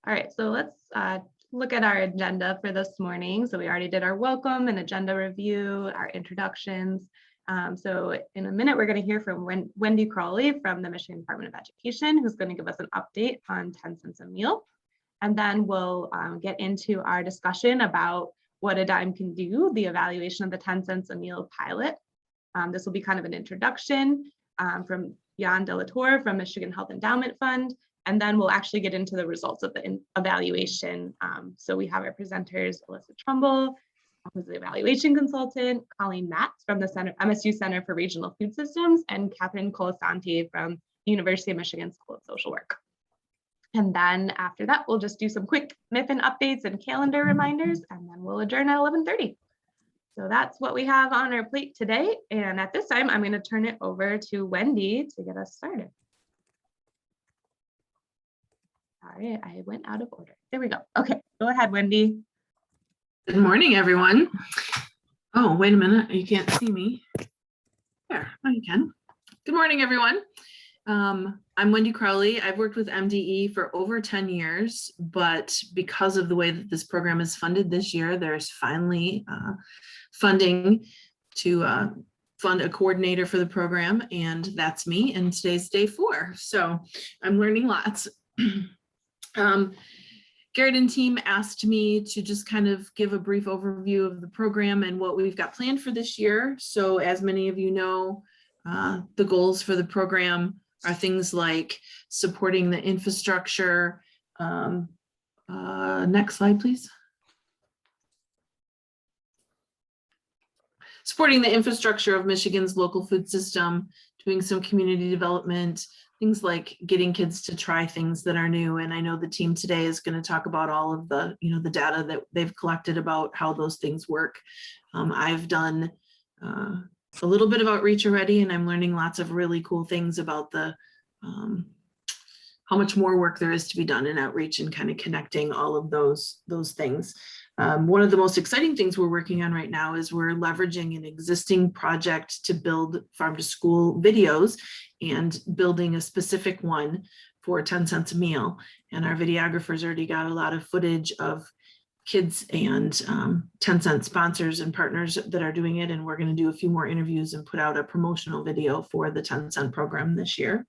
All right, so let's look at our agenda for this morning. So we already did our welcome and agenda review, our introductions. So in a minute, we're going to hear from Wendy Crowley from the Michigan Department of Education, who's going to give us an update on 10 cents a meal. And then we'll get into our discussion about what a dime can do, the evaluation of the 10 cents a meal pilot. This will be kind of an introduction from Delatorre from Michigan Health Endowment Fund. And then we'll actually get into the results of the evaluation. So we have our presenters, Elissa Trumbull, who's the evaluation consultant, Colleen from the MSU Center for Regional Food Systems, and Kathryn Colasanti from the University of Michigan School of Social Work. And then after that, we'll just do some quick MFIN updates and calendar reminders, and then we'll adjourn at 11:30. So that's what we have on our plate today. And at this time, I'm going to turn it over to Wendy to get us started. Sorry, I went out of order. There we go. Okay, go ahead, Wendy. Good morning, everyone. Oh, wait a minute. You can't see me. There, oh, you can. Good morning, everyone. I'm Wendy Crowley. I've worked with MDE for over 10 years, but because of the way that this program is funded this year, there's finally funding to fund a coordinator for the program, and that's me, and today's day 4. So I'm learning lots. Garrett and team asked me to just kind of give a brief overview of the program and what we've got planned for this year. So as many of you know, the goals for the program are things like supporting the infrastructure. Next slide, please. Supporting the infrastructure of Michigan's local food system, doing some community development, things like getting kids to try things that are new. And I know the team today is going to talk about all of the, the data that they've collected about how those things work. I've done a little bit of outreach already, and I'm learning lots of really cool things about the how much more work there is to be done in outreach and kind of connecting all of those things. One of the most exciting things we're working on right now is we're leveraging an existing project to build farm to school videos and building a specific one for 10 cents a meal. And our videographers already got a lot of footage of kids and 10 cent sponsors and partners that are doing it. And we're going to do a few more interviews and put out a promotional video for the 10 cent program this year.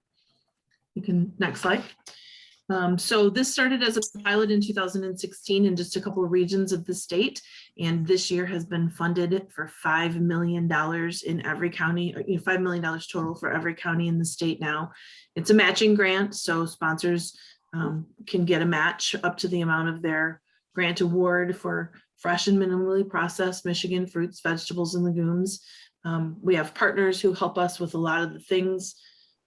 You can, next slide. So this started as a pilot in 2016 in just a couple of regions of the state, and this year has been funded for $5 million in every county, $5 million total for every county in the state now. It's a matching grant, so sponsors can get a match up to the amount of their grant award for fresh and minimally processed Michigan fruits, vegetables, and legumes. We have partners who help us with a lot of the things.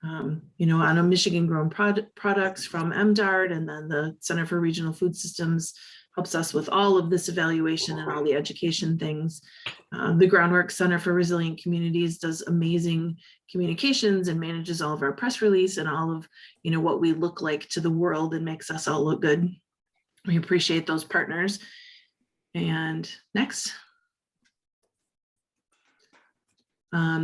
On a Michigan grown products from MDARD, and then the Center for Regional Food Systems helps us with all of this evaluation and all the education things. The Groundwork Center for Resilient Communities does amazing communications and manages all of our press release and all of what we look like to the world and makes us all look good. We appreciate those partners. And next.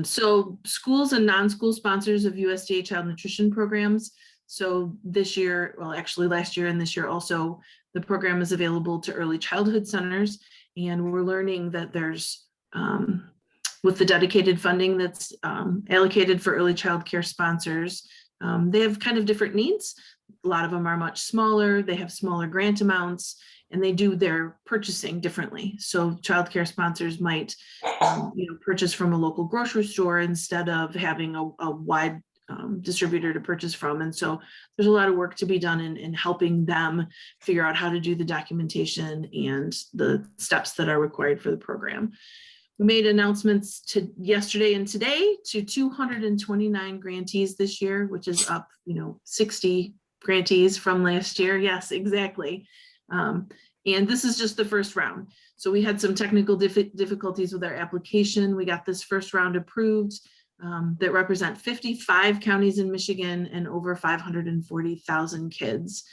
So schools and non-school sponsors of USDA child nutrition programs. So this year, well, actually last year and this year also, the program is available to early childhood centers. And we're learning that there's, with the dedicated funding that's allocated for early child care sponsors, they have kind of different needs. A lot of them are much smaller. They have smaller grant amounts, and they do their purchasing differently. So childcare sponsors might, purchase from a local grocery store instead of having a wide distributor to purchase from. And so there's a lot of work to be done in helping them figure out how to do the documentation and the steps that are required for the program. We made announcements yesterday and today to 229 grantees this year, which is up, 60 grantees from last year. Yes, exactly. And this is just the first round. So we had some technical difficulties with our application. We got this first round approved that represent 55 counties in Michigan and over 540,000 kids.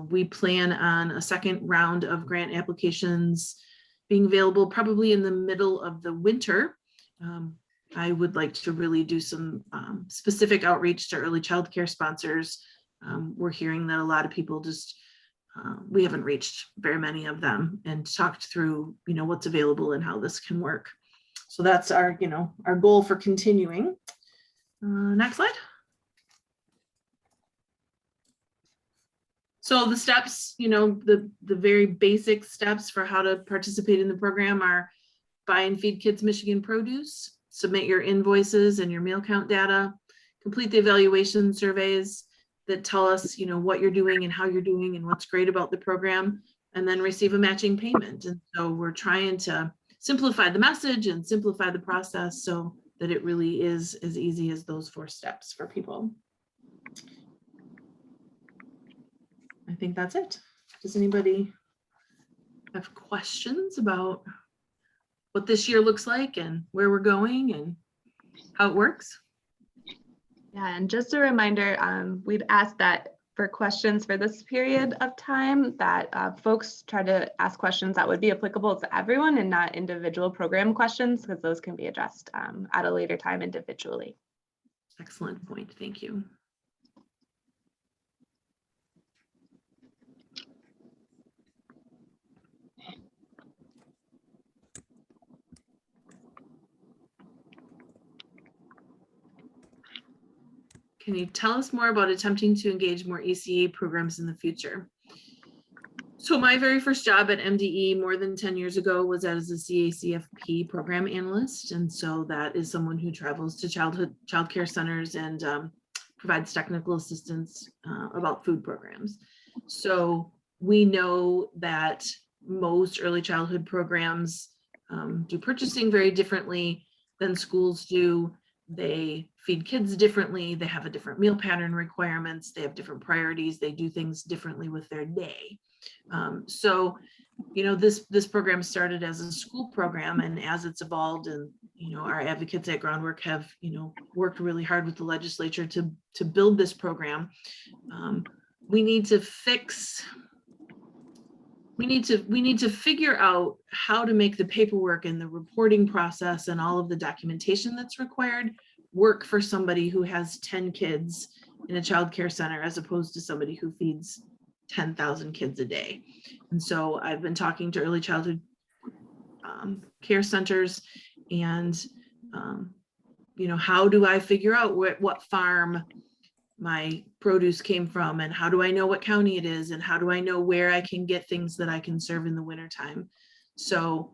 We plan on a second round of grant applications being available probably in the middle of the winter. I would like to really do some specific outreach to early child care sponsors. We're hearing that a lot of people just we haven't reached very many of them and talked through, what's available and how this can work. So that's our, our goal for continuing. Next slide. So the steps, the very basic steps for how to participate in the program are buy and feed kids Michigan produce, submit your invoices and your meal count data, complete the evaluation surveys that tell us, what you're doing and how you're doing and what's great about the program, and then receive a matching payment. And so we're trying to simplify the message and simplify the process so that it really is as easy as those 4 steps for people. I think that's it. Does anybody have questions about what this year looks like and where we're going and how it works? Yeah, and just a reminder, we've asked that for questions for this period of time that folks try to ask questions that would be applicable to everyone and not individual program questions, because those can be addressed at a later time individually. Excellent point. Thank you. Can you tell us more about attempting to engage more ECE programs in the future? So my very first job at MDE more than 10 years ago was as a CACFP program analyst. And so that is someone who travels to childcare centers and provides technical assistance about food programs. So we know that most early childhood programs do purchasing very differently than schools do. They feed kids differently. They have a different meal pattern requirements. They have different priorities. They do things differently with their day. So, this program started as a school program, and as it's evolved, and our advocates at Groundwork have worked really hard with the legislature to build this program. We need to figure out how to make the paperwork and the reporting process and all of the documentation that's required work for somebody who has 10 kids in a child care center as opposed to somebody who feeds 10,000 kids a day. And so I've been talking to early childhood care centers and, how do I figure out what farm my produce came from, and how do I know what county it is, and how do I know where I can get things that I can serve in the wintertime? So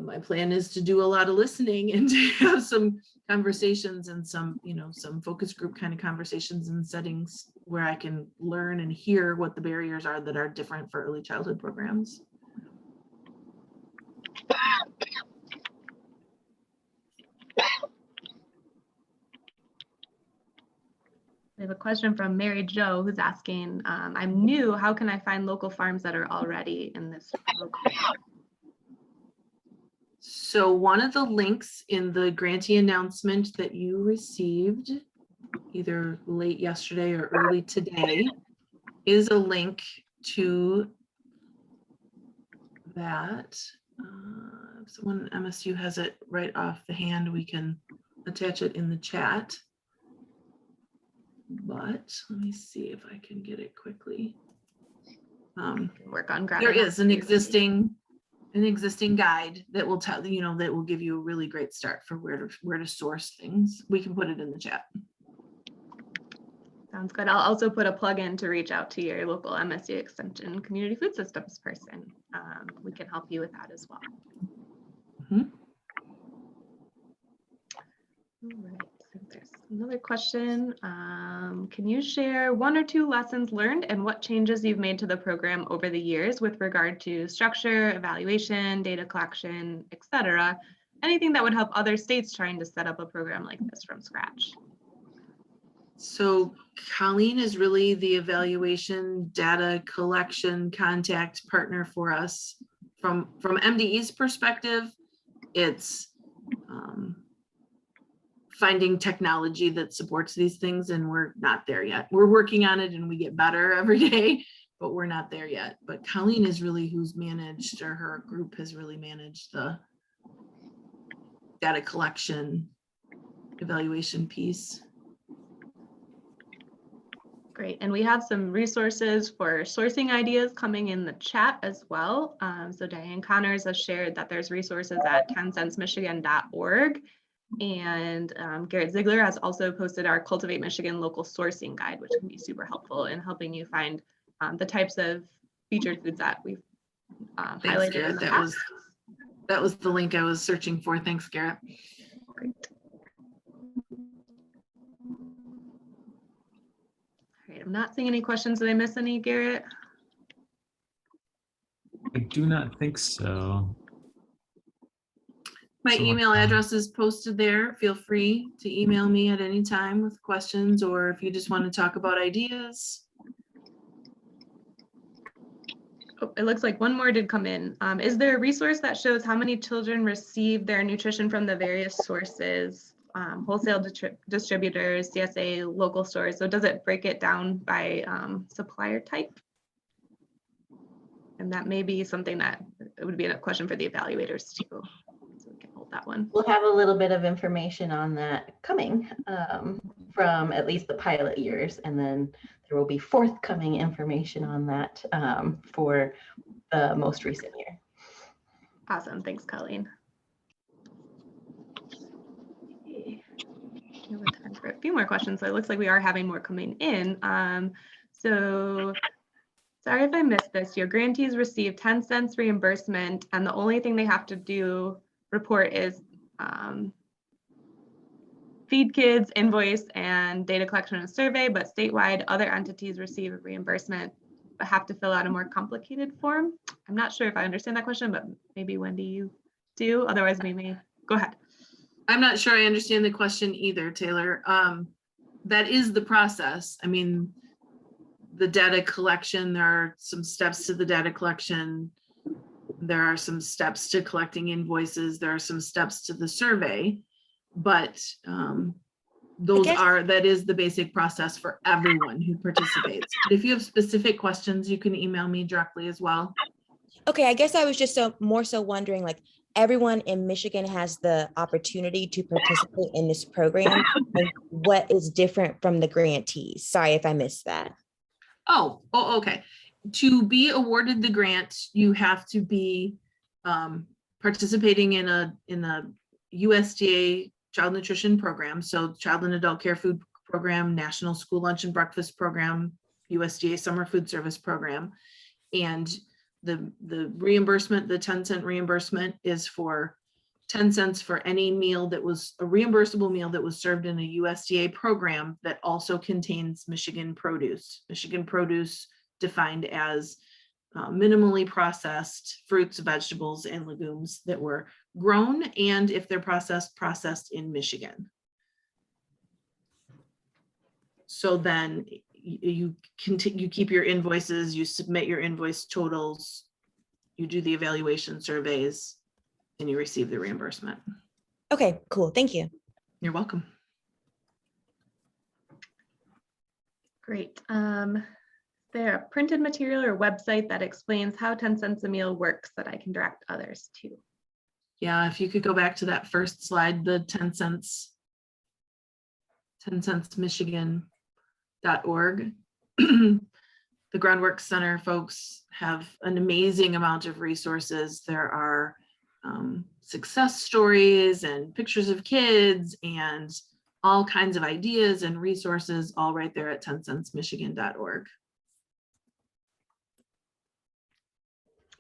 my plan is to do a lot of listening and to have some conversations and some focus group kind of conversations and settings where I can learn and hear what the barriers are that are different for early childhood programs. We have a question from Mary Jo who's asking, I'm new, how can I find local farms that are already in this program? So one of the links in the grantee announcement that you received either late yesterday or early today is a link to that. If someone at MSU has it right off the hand, we can attach it in the chat. But let me see if I can get it quickly. Work on there is an existing guide that will tell that will give you a really great start for where to source things. We can put it in the chat. Sounds good. I'll also put a plug in to reach out to your local MSU Extension Community Food Systems person. We can help you with that as well. Mm-hmm. All right. So there's another question. Can you share 1 or 2 lessons learned and what changes you've made to the program over the years with regard to structure, evaluation, data collection, etc.? Anything that would help other states trying to set up a program like this from scratch? So Colleen is really the evaluation, data collection, contact partner for us. From MDE's perspective, it's finding technology that supports these things, and we're not there yet. We're working on it and we get better every day, but we're not there yet. But Colleen is really who's managed, or her group has really managed the data collection evaluation piece. Great. And we have some resources for sourcing ideas coming in the chat as well. So Diane Connors has shared that there's resources at 10centsmichigan.org. And Garrett Ziegler has also posted our Cultivate Michigan local sourcing guide, which can be super helpful in helping you find the types of featured foods that we've Thanks, highlighted Garrett. in the past. That was the link I was searching for. Thanks, Garrett. Great. All right, I'm not seeing any questions. Did I miss any, Garrett? I do not think so. My So, email address is posted there. Feel free to email me at any time with questions, or if you just want to talk about ideas. Oh, it looks like one more did come in. Is there a resource that shows how many children receive their nutrition from the various sources, wholesale distributors, CSA, local stores? So does it break it down by supplier type? And that may be something that it would be a question for the evaluators too. So we can hold that one. We'll have a little bit of information on that coming from at least the pilot years, and then there will be forthcoming information on that for the most recent year. Awesome, thanks, Colleen. We have time for a few more questions. So it looks like we are having more coming in. So sorry if I missed this. Your grantees receive 10 cents reimbursement, and the only thing they have to report is feed kids, invoice, and data collection and survey, but statewide, other entities receive reimbursement, but have to fill out a more complicated form. I'm not sure if I understand that question, but maybe Wendy, you do. Otherwise, we may go ahead. I'm not sure I understand the question either, Taylor. That is the process. I mean, the data collection, there are some steps to the data collection. There are some steps to collecting invoices. There are some steps to the survey, but that is the basic process for everyone who participates. But if you have specific questions, you can email me directly as well. Okay, I guess I was just more so wondering, like, everyone in Michigan has the opportunity to participate in this program, and what is different from the grantees? Sorry if I missed that. Oh, okay. To be awarded the grant, you have to be participating in a USDA child nutrition program. So Child and Adult Care Food Program, National School Lunch and Breakfast Program, USDA Summer Food Service Program. And the reimbursement, the 10-cent reimbursement, is for 10 cents for any meal that was a reimbursable meal that was served in a USDA program that also contains Michigan produce. Michigan produce defined as minimally processed fruits, vegetables, and legumes that were grown, and if they're processed in Michigan. So then you keep your invoices, you submit your invoice totals, you do the evaluation surveys, and you receive the reimbursement. Okay, cool. Thank you. You're welcome. Great. Is there a printed material or website that explains how 10 cents a meal works that I can direct others to? Yeah, if you could go back to that first slide, the 10 centsmichigan.org. The Groundwork Center folks have an amazing amount of resources. There are success stories and pictures of kids and all kinds of ideas and resources, all right there at 10centsmichigan.org.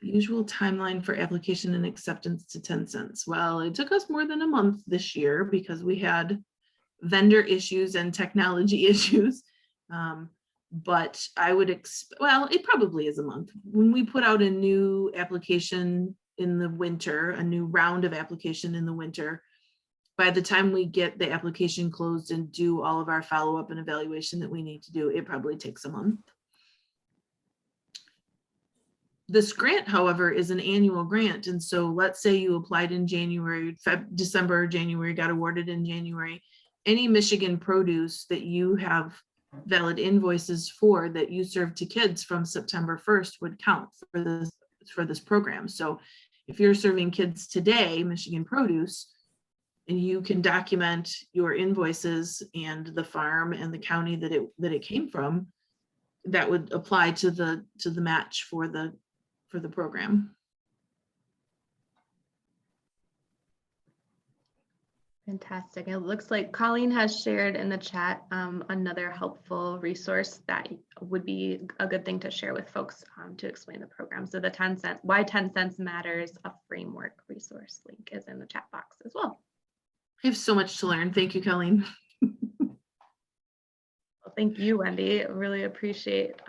Usual timeline for application and acceptance to 10 cents. Well, it took us more than a month this year because we had vendor issues and technology issues. But I would well, it probably is a month. When we put out a new application in the winter, a new round of application in the winter, by the time we get the application closed and do all of our follow-up and evaluation that we need to do, it probably takes a month. This grant, however, is an annual grant. And so let's say you applied in January, December, January, got awarded in January. Any Michigan produce that you have valid invoices for that you serve to kids from September 1st would count for this program. So if you're serving kids today, Michigan produce, and you can document your invoices and the farm and the county that it came from, that would apply to the match for the program. Fantastic. It looks like Colleen has shared in the chat another helpful resource that would be a good thing to share with folks to explain the program. So the 10 cent, why 10 cents matters, a framework resource link is in the chat box as well. I have so much to learn. Thank you, Colleen. Well, thank you, Wendy. I really appreciate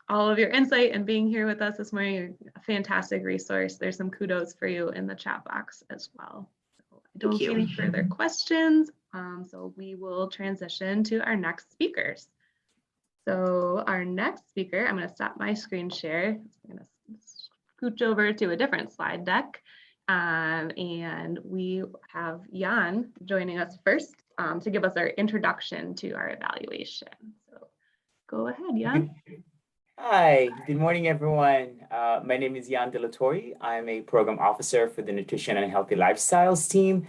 all of your insight and being here with us this morning. You're a fantastic resource. There's some kudos for you in the chat box as well. I don't see any further questions, so we will transition to our next speakers. So our next speaker, I'm going to stop my screen share. I'm going to scooch over to a different slide deck, and we have Jan joining us first to give us our introduction to our evaluation. So go ahead, Jan. Hi, good morning, everyone. My name is Jan Delatorre. I'm a program officer for the Nutrition and Healthy Lifestyles team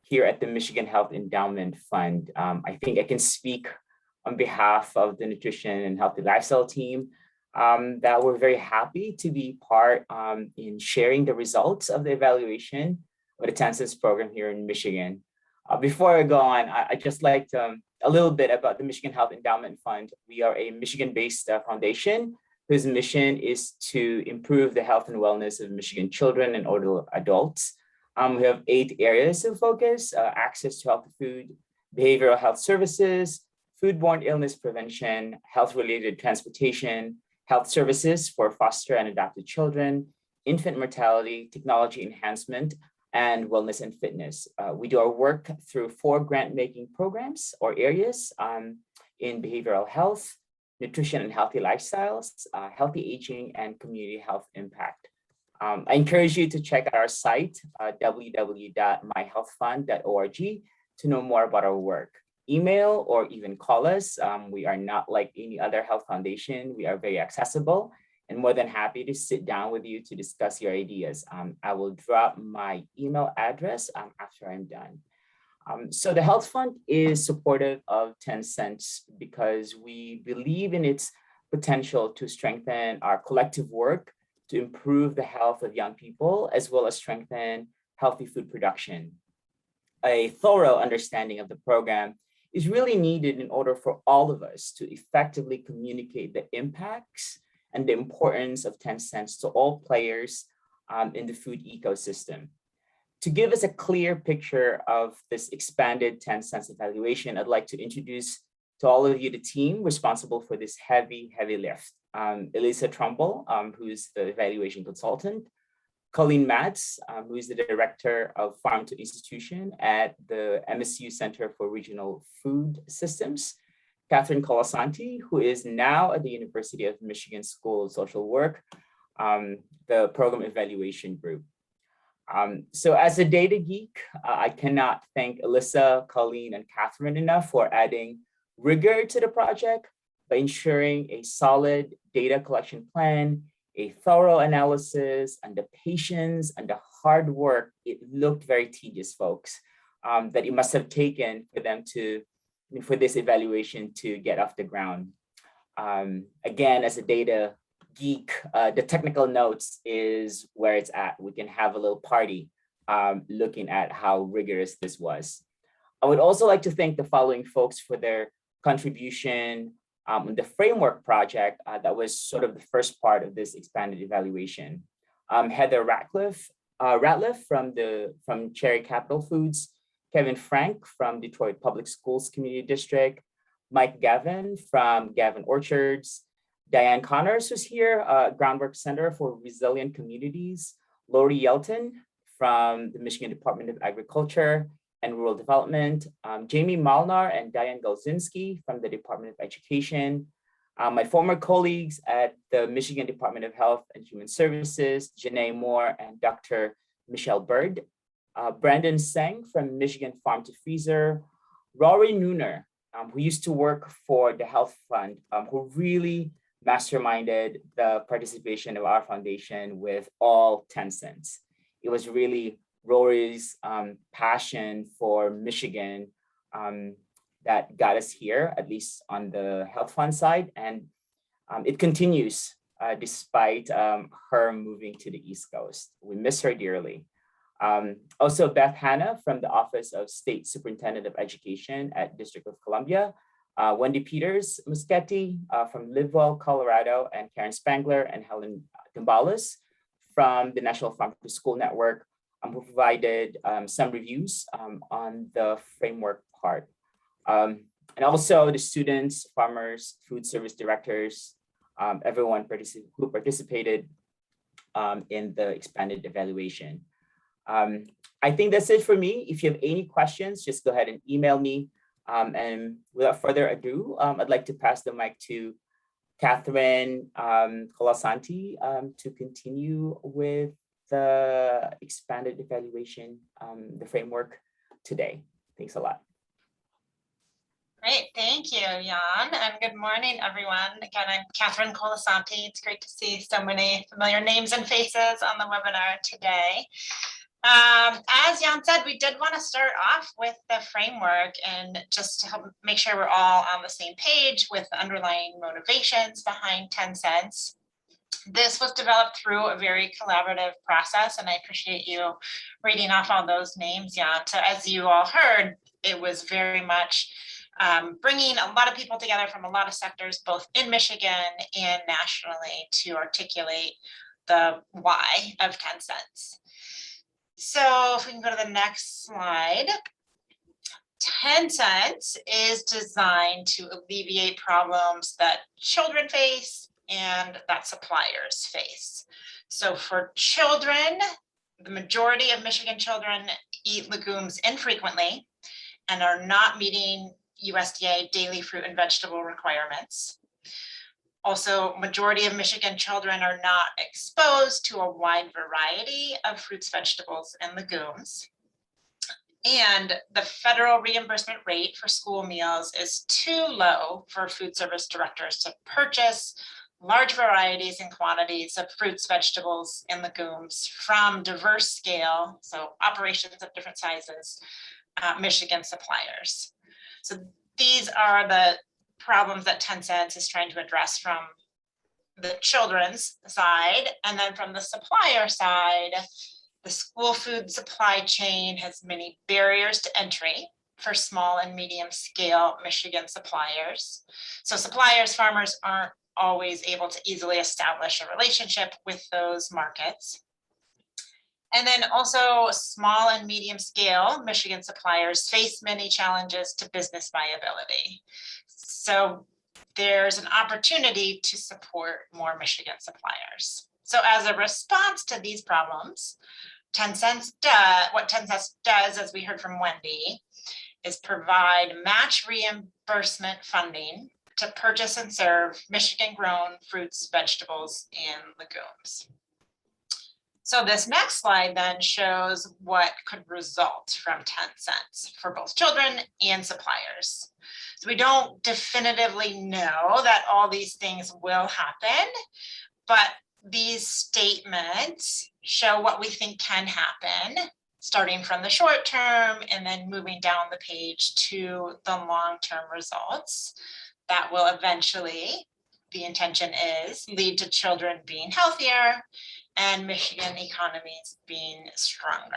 here at the Michigan Health Endowment Fund. I think I can speak on behalf of the Nutrition and Healthy Lifestyle team that we're very happy to be part in sharing the results of the evaluation of the 10 cents program here in Michigan. Before I go on, I'd just like to a little bit about the Michigan Health Endowment Fund. We are a Michigan-based foundation whose mission is to improve the health and wellness of Michigan children and older adults. We have 8 areas of focus: access to healthy food, behavioral health services, foodborne illness prevention, health-related transportation, health services for foster and adopted children, infant mortality, technology enhancement, and wellness and fitness. We do our work through 4 grant-making programs or areas in behavioral health, nutrition and healthy lifestyles, healthy aging, and community health impact. I encourage you to check out our site, www.myhealthfund.org, to know more about our work. Email or even call us. We are not like any other health foundation. We are very accessible and more than happy to sit down with you to discuss your ideas. I will drop my email address after I'm done. So the Health Fund is supportive of 10 cents because we believe in its potential to strengthen our collective work to improve the health of young people, as well as strengthen healthy food production. A thorough understanding of the program is really needed in order for all of us to effectively communicate the impacts and the importance of 10 cents to all players in the food ecosystem. To give us a clear picture of this expanded 10 cents evaluation, I'd like to introduce to all of you the team responsible for this heavy lift. Elissa Trumbull, who's the evaluation consultant, Colleen, who is the Director of Farm to Institution at the MSU Center for Regional Food Systems, Kathryn Colasanti, who is now at the University of Michigan School of Social Work, the Program Evaluation Group. So as a data geek, I cannot thank Elissa, Colleen, and Kathryn enough for adding rigor to the project by ensuring a solid data collection plan, a thorough analysis, and the patience and the hard work. It looked very tedious, folks, that it must have taken for them for this evaluation to get off the ground. Again, as a data geek, the technical notes is where it's at. We can have a little party looking at how rigorous this was. I would also like to thank the following folks for their contribution on the framework project that was sort of the first part of this expanded evaluation. Heather Ratliff from Cherry Capital Foods, Kevin Frank from Detroit Public Schools Community District, Mike Gavin from Gavin Orchards, Diane Connors, who's here, Groundwork Center for Resilient Communities, Lori Yelton from the Michigan Department of Agriculture and Rural Development, Jamie Malnar and Diane Golzinski from the Department of Education, my former colleagues at the Michigan Department of Health and Human Services, Janae Moore and Dr. Michelle Bird, Brandon Seng from Michigan Farm to Freezer, Rory Nooner, who used to work for the Health Fund, who really masterminded the participation of our foundation with all 10 cents. It was really Rory's passion for Michigan that got us here, at least on the Health Fund side. And It continues despite her moving to the East Coast. We miss her dearly. Also, Beth Hanna from the Office of State Superintendent of Education at District of Columbia, Wendy Peters Muschetti from Livewell, Colorado, and Karen Spangler and Helen Timbalis from the National Farm to School Network, who provided some reviews on the framework part. And also the students, farmers, food service directors, everyone who participated in the expanded evaluation. I think that's it for me. If you have any questions, just go ahead and email me. And without further ado, I'd like to pass the mic to Kathryn Colasanti to continue with the expanded evaluation, the framework today. Thanks a lot. Great, thank you, Jan, and good morning, everyone. Again, I'm Kathryn Colasanti. It's great to see so many familiar names and faces on the webinar today. As Jan said, we did want to start off with the framework and just to help make sure we're all on the same page with the underlying motivations behind 10 cents. This was developed through a very collaborative process, and I appreciate you reading off all those names, Jan. So as you all heard, it was very much bringing a lot of people together from a lot of sectors, both in Michigan and nationally, to articulate the why of 10 cents. So if we can go to the next slide. 10 cents is designed to alleviate problems that children face and that suppliers face. So for children, the majority of Michigan children eat legumes infrequently and are not meeting USDA daily fruit and vegetable requirements. Also, majority of Michigan children are not exposed to a wide variety of fruits, vegetables, and legumes. And the federal reimbursement rate for school meals is too low for food service directors to purchase large varieties and quantities of fruits, vegetables, and legumes from diverse scale, so operations of different sizes, Michigan suppliers. So these are the problems that 10 cents is trying to address from the children's side. And then from the supplier side, the school food supply chain has many barriers to entry for small and medium scale Michigan suppliers. So suppliers, farmers aren't always able to easily establish a relationship with those markets. And then also small and medium scale Michigan suppliers face many challenges to business viability. So there's an opportunity to support more Michigan suppliers. So as a response to these problems, 10 cents what 10 cents does, as we heard from Wendy, is provide match reimbursement funding to purchase and serve Michigan grown fruits, vegetables, and legumes. So this next slide then shows what could result from 10 cents for both children and suppliers. So we don't definitively know that all these things will happen, but these statements show what we think can happen, starting from the short term and then moving down the page to the long-term results that will eventually, the intention is, lead to children being healthier and Michigan economies being stronger.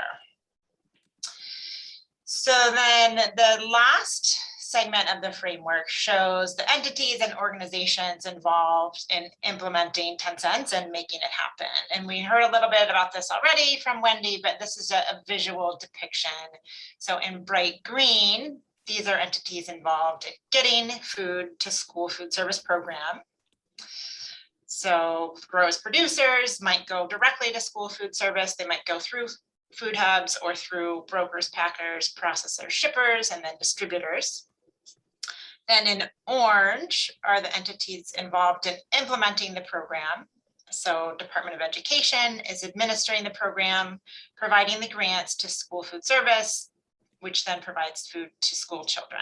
So then the last segment of the framework shows the entities and organizations involved in implementing 10 cents and making it happen. And we heard a little bit about this already from Wendy, but this is a visual depiction. So in bright green, these are entities involved in getting food to school food service program. So growers, producers might go directly to school food service. They might go through food hubs or through brokers, packers, processors, shippers, and then distributors. Then in orange are the entities involved in implementing the program. So Department of Education is administering the program, providing the grants to school food service, which then provides food to school children.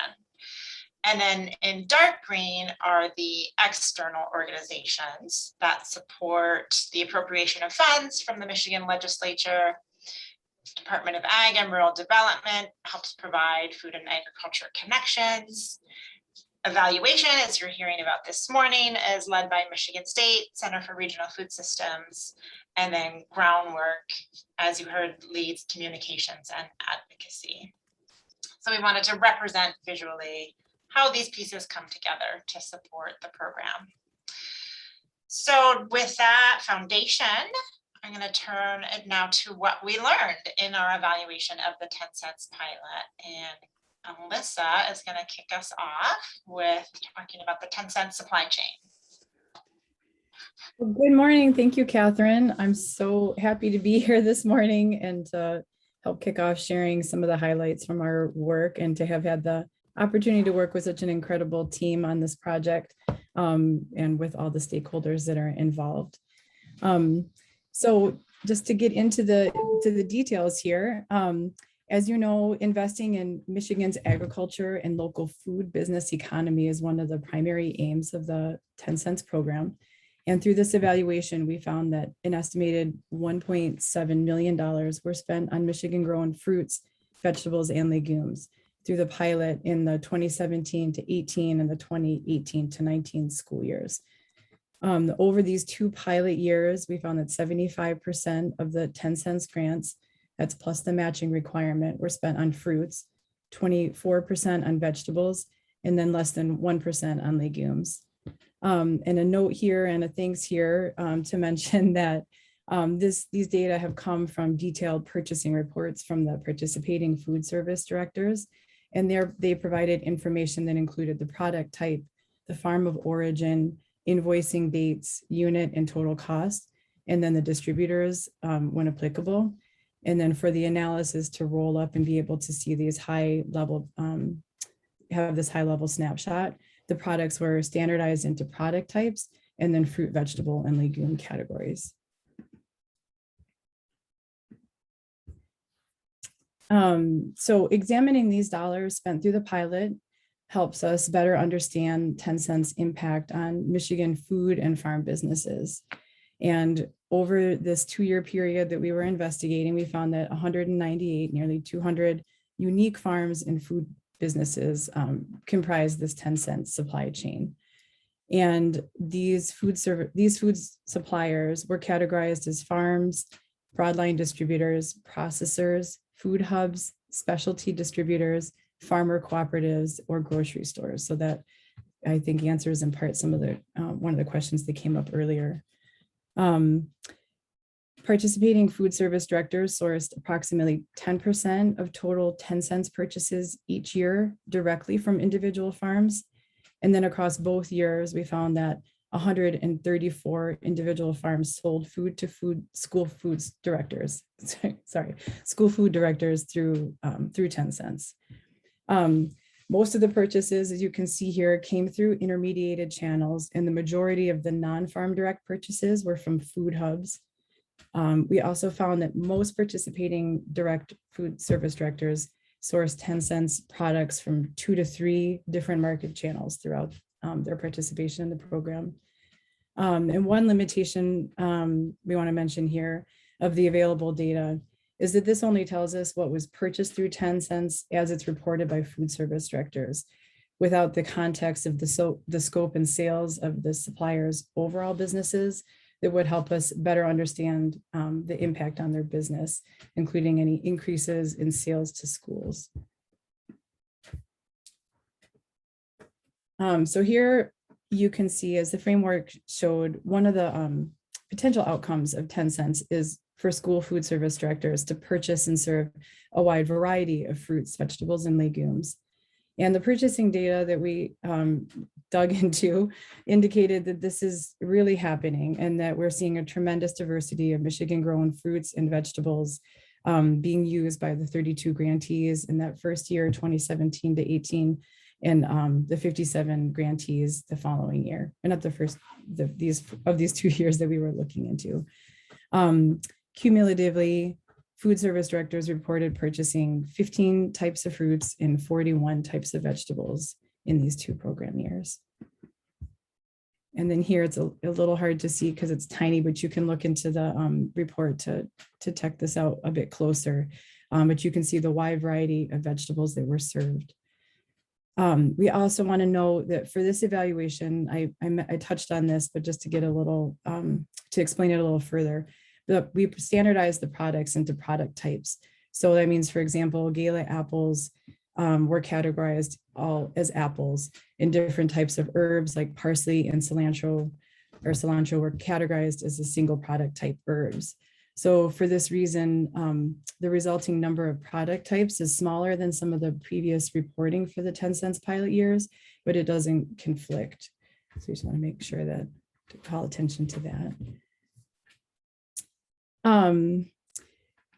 And then in dark green are the external organizations that support the appropriation of funds from the Michigan legislature. Department of Ag and Rural Development helps provide food and agriculture connections. evaluation, as you're hearing about this morning, is led by Michigan State Center for Regional Food Systems, and then groundwork, as you heard, leads communications and advocacy. So we wanted to represent visually how these pieces come together to support the program. So with that foundation, I'm going to turn it now to what we learned in our evaluation of the 10 cents pilot. And Elissa is going to kick us off with talking about the 10 cent supply chain. Well, good morning. Thank you, Kathryn. I'm so happy to be here this morning and to help kick off sharing some of the highlights from our work and to have had the opportunity to work with such an incredible team on this project and with all the stakeholders that are involved. So just to get into the details here, as you know, investing in Michigan's agriculture and local food business economy is one of the primary aims of the 10 cents program. And through this evaluation, we found that an estimated $1.7 million were spent on Michigan grown fruits, vegetables, and legumes through the pilot in the 2017 to 18 and the 2018 to 19 school years. Over these 2 pilot years, we found that 75% of the 10 cents grants, that's plus the matching requirement, were spent on fruits, 24% on vegetables, and then less than 1% on legumes. And a note here and a thanks here to mention that these data have come from detailed purchasing reports from the participating food service directors. And they provided information that included the product type, the farm of origin, invoicing dates, unit and total cost, and then the distributors when applicable. And then for the analysis to roll up and be able to see these high level, have this high level snapshot, the products were standardized into product types and then fruit, vegetable, and legume categories. So examining these dollars spent through the pilot helps us better understand 10 cents impact on Michigan food and farm businesses. And over this 2-year period that we were investigating, we found that 198, nearly 200 unique farms and food businesses comprise this 10 cent supply chain. And these food suppliers were categorized as farms, broadline distributors, processors, food hubs, specialty distributors, farmer cooperatives, or grocery stores. So that I think answers in part some of the one of the questions that came up earlier. Participating food service directors sourced approximately 10% of total 10 cents purchases each year directly from individual farms. And then across both years, we found that 134 individual farms sold food to school food directors through 10 cents. Most of the purchases, as you can see here, came through intermediated channels, and the majority of the non-farm direct purchases were from food hubs. We also found that most participating direct food service directors sourced 10 cents products from 2 to 3 different market channels throughout their participation in the program. And one limitation we want to mention here of the available data is that this only tells us what was purchased through 10 cents as it's reported by food service directors, without the context of the scope and sales of the suppliers' overall businesses that would help us better understand the impact on their business, including any increases in sales to schools. So here you can see, as the framework showed, one of the potential outcomes of 10 cents is for school food service directors to purchase and serve a wide variety of fruits, vegetables, and legumes. And the purchasing data that we dug into indicated that this is really happening and that we're seeing a tremendous diversity of Michigan grown fruits and vegetables being used by the 32 grantees in that first year, 2017 to 18, and the 57 grantees the following year, and not the first these 2 years that we were looking into. Cumulatively, food service directors reported purchasing 15 types of fruits and 41 types of vegetables in these 2 program years. And then here it's a little hard to see because it's tiny, but you can look into the report to check this out a bit closer. But you can see the wide variety of vegetables that were served. We also want to know that for this evaluation, I touched on this, but just to get a little, to explain it a little further, we standardized the products into product types. So that means, for example, Gala apples were categorized all as apples, and different types of herbs like parsley and cilantro were categorized as a single product type herbs. So for this reason, the resulting number of product types is smaller than some of the previous reporting for the 10 cents pilot years, but it doesn't conflict. So we just want to make sure that to call attention to that.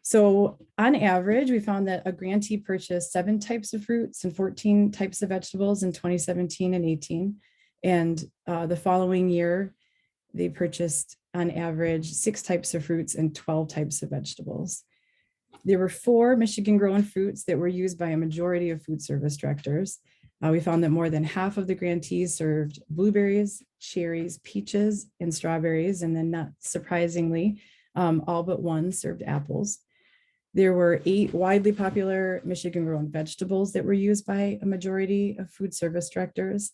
So on average, we found that a grantee purchased 7 types of fruits and 14 types of vegetables in 2017 and 18. And the following year, they purchased on average 6 types of fruits and 12 types of vegetables. There were 4 Michigan grown fruits that were used by a majority of food service directors. We found that more than half of the grantees served blueberries, cherries, peaches, and strawberries. And then not surprisingly, all but 1 served apples. There were 8 widely popular Michigan grown vegetables that were used by a majority of food service directors.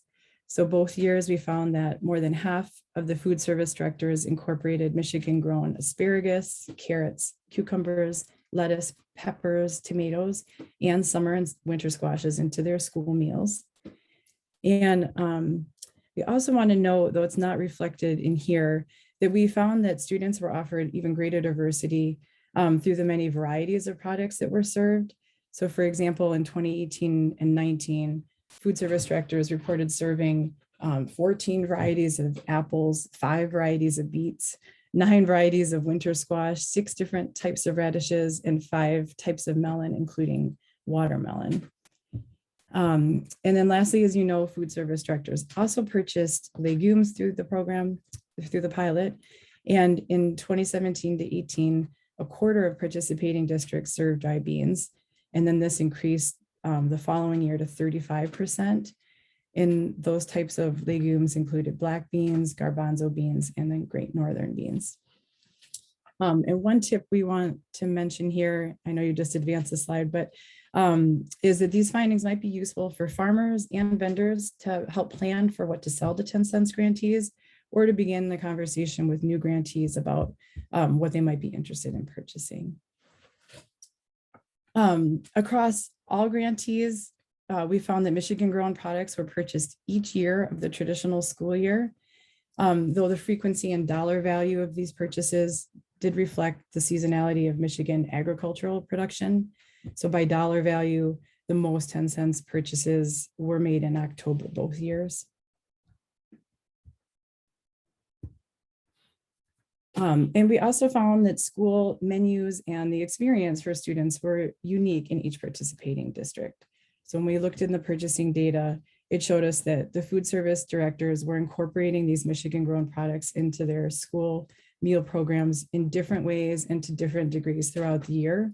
So both years we found that more than half of the food service directors incorporated Michigan grown asparagus, carrots, cucumbers, lettuce, peppers, tomatoes, and summer and winter squashes into their school meals. And we also want to note, though it's not reflected in here, that we found that students were offered even greater diversity through the many varieties of products that were served. So for example, in 2018 and 19, food service directors reported serving 14 varieties of apples, 5 varieties of beets, 9 varieties of winter squash, 6 different types of radishes, and 5 types of melon, including watermelon. And then lastly, as you know, food service directors also purchased legumes through the program, through the pilot. And in 2017 to 18, a quarter of participating districts served dry beans. And then this increased the following year to 35%. And those types of legumes included black beans, garbanzo beans, and then great northern beans. And one tip we want to mention here, I know you just advanced the slide, but is that these findings might be useful for farmers and vendors to help plan for what to sell to 10 cents grantees, or to begin the conversation with new grantees about what they might be interested in purchasing. Across all grantees, we found that Michigan grown products were purchased each year of the traditional school year, though the frequency and dollar value of these purchases did reflect the seasonality of Michigan agricultural production. So by dollar value, the most 10 cents purchases were made in October both years. And we also found that school menus and the experience for students were unique in each participating district. So when we looked in the purchasing data, it showed us that the food service directors were incorporating these Michigan grown products into their school meal programs in different ways and to different degrees throughout the year.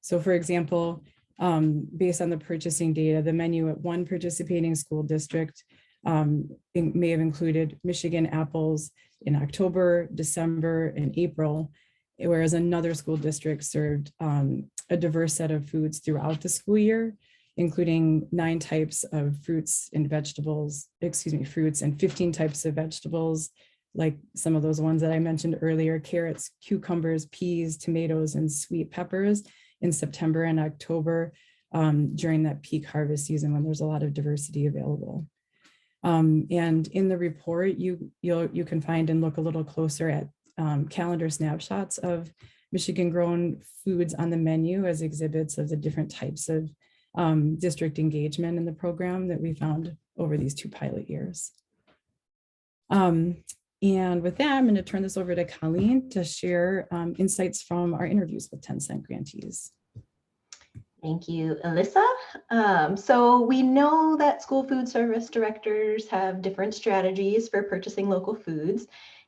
So for example, based on the purchasing data, the menu at one participating school district may have included Michigan apples in October, December, and April, whereas another school district served a diverse set of foods throughout the school year, including 9 types of fruits and vegetables, fruits and 15 types of vegetables, like some of those ones that I mentioned earlier, carrots, cucumbers, peas, tomatoes, and sweet peppers in September and October during that peak harvest season when there's a lot of diversity available. And in the report, you can find and look a little closer at calendar snapshots of Michigan grown foods on the menu as exhibits of the different types of district engagement in the program that we found over these 2 pilot years. And with that, I'm going to turn this over to Colleen to share insights from our interviews with 10 cent grantees. Thank you, Elissa. So we know that school food service directors have different strategies for purchasing local foods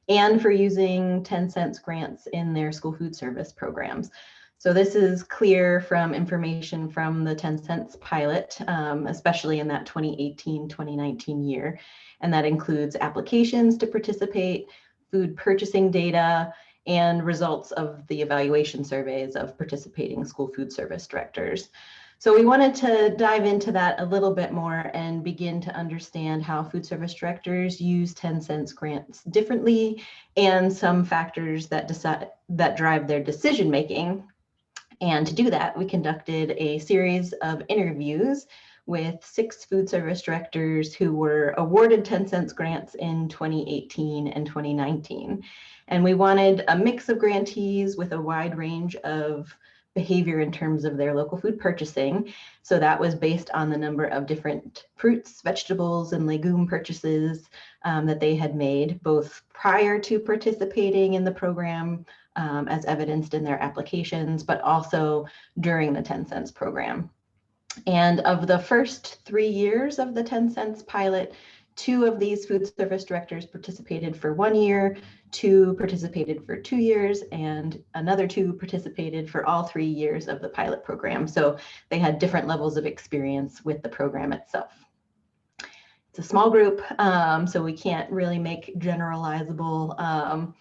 and for using 10 cents grants in their school food service programs. So this is clear from information from the 10 cents pilot, especially in that 2018-2019 year. And that includes applications to participate, food purchasing data, and results of the evaluation surveys of participating school food service directors. So we wanted to dive into that a little bit more and begin to understand how food service directors use 10 cents grants differently and some factors that drive their decision making. And to do that, we conducted a series of interviews with 6 food service directors who were awarded 10 cents grants in 2018 and 2019. And we wanted a mix of grantees with a wide range of behavior in terms of their local food purchasing. So that was based on the number of different fruits, vegetables, and legume purchases that they had made, both prior to participating in the program, as evidenced in their applications, but also during the 10 cents program. And of the first 3 years of the 10 cents pilot, 2 of these food service directors participated for 1 year, 2 participated for 2 years, and another 2 participated for all 3 years of the pilot program. So they had different levels of experience with the program itself. It's a small group, so we can't really make generalizable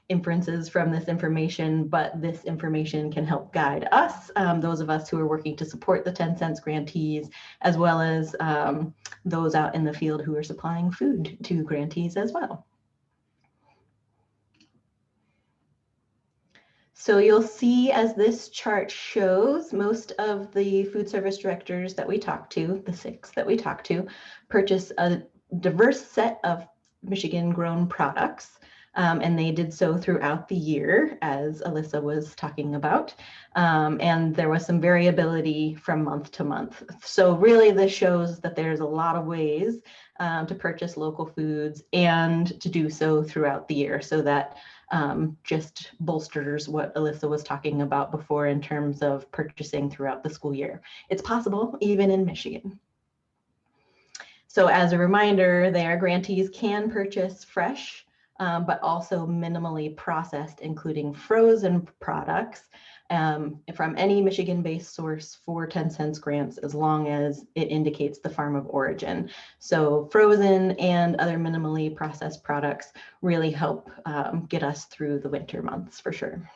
inferences from this information, but this information can help guide us, those of us who are working to support the 10 cents grantees, as well as those out in the field who are supplying food to grantees as well. So you'll see, as this chart shows, most of the food service directors that we talked to, the 6 that we talked to, purchase a diverse set of Michigan grown products. And they did so throughout the year, as Elissa was talking about. And there was some variability from month to month. So really this shows that there's a lot of ways to purchase local foods and to do so throughout the year. So that just bolsters what Elissa was talking about before in terms of purchasing throughout the school year. It's possible even in Michigan. So as a reminder, their grantees can purchase fresh, but also minimally processed, including frozen products from any Michigan-based source for 10 cents grants, as long as it indicates the farm of origin. So frozen and other minimally processed products really help get us through the winter months for sure.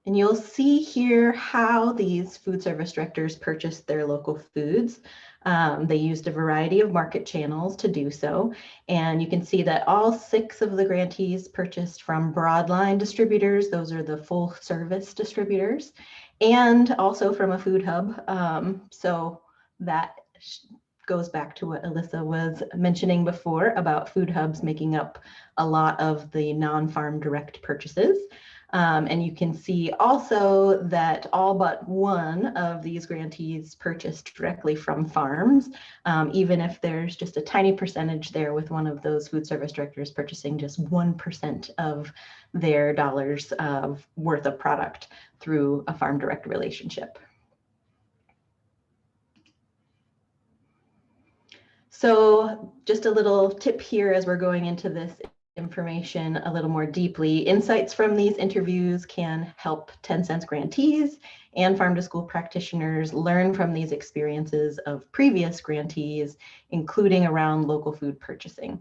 And you'll see here how these food service directors purchased their local foods. They used a variety of market channels to do so. And you can see that all 6 of the grantees purchased from broadline distributors. Those are the full service distributors, and also from a food hub. So that goes back to what Elissa was mentioning before about food hubs making up a lot of the non-farm direct purchases. And you can see also that all but 1 of these grantees purchased directly from farms, even if there's just a tiny percentage there, with one of those food service directors purchasing just 1% of their dollars worth of product through a farm direct relationship. So just a little tip here as we're going into this information a little more deeply. Insights from these interviews can help 10 cents grantees and farm to school practitioners learn from these experiences of previous grantees, including around local food purchasing.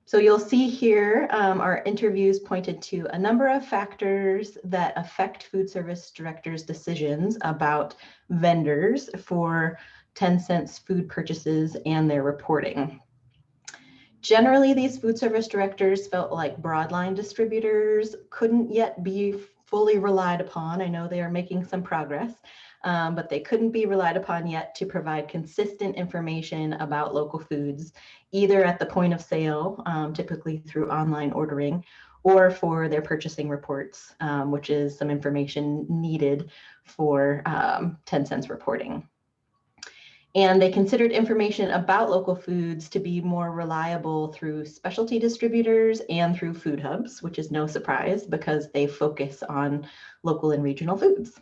So you'll see here our interviews pointed to a number of factors that affect food service directors' decisions about vendors for 10 cents food purchases and their reporting. Generally, these food service directors felt like broadline distributors couldn't yet be fully relied upon. I know they are making some progress, but they couldn't be relied upon yet to provide consistent information about local foods, either at the point of sale, typically through online ordering, or for their purchasing reports, which is some information needed for 10 cents reporting. And they considered information about local foods to be more reliable through specialty distributors and through food hubs, which is no surprise because they focus on local and regional foods.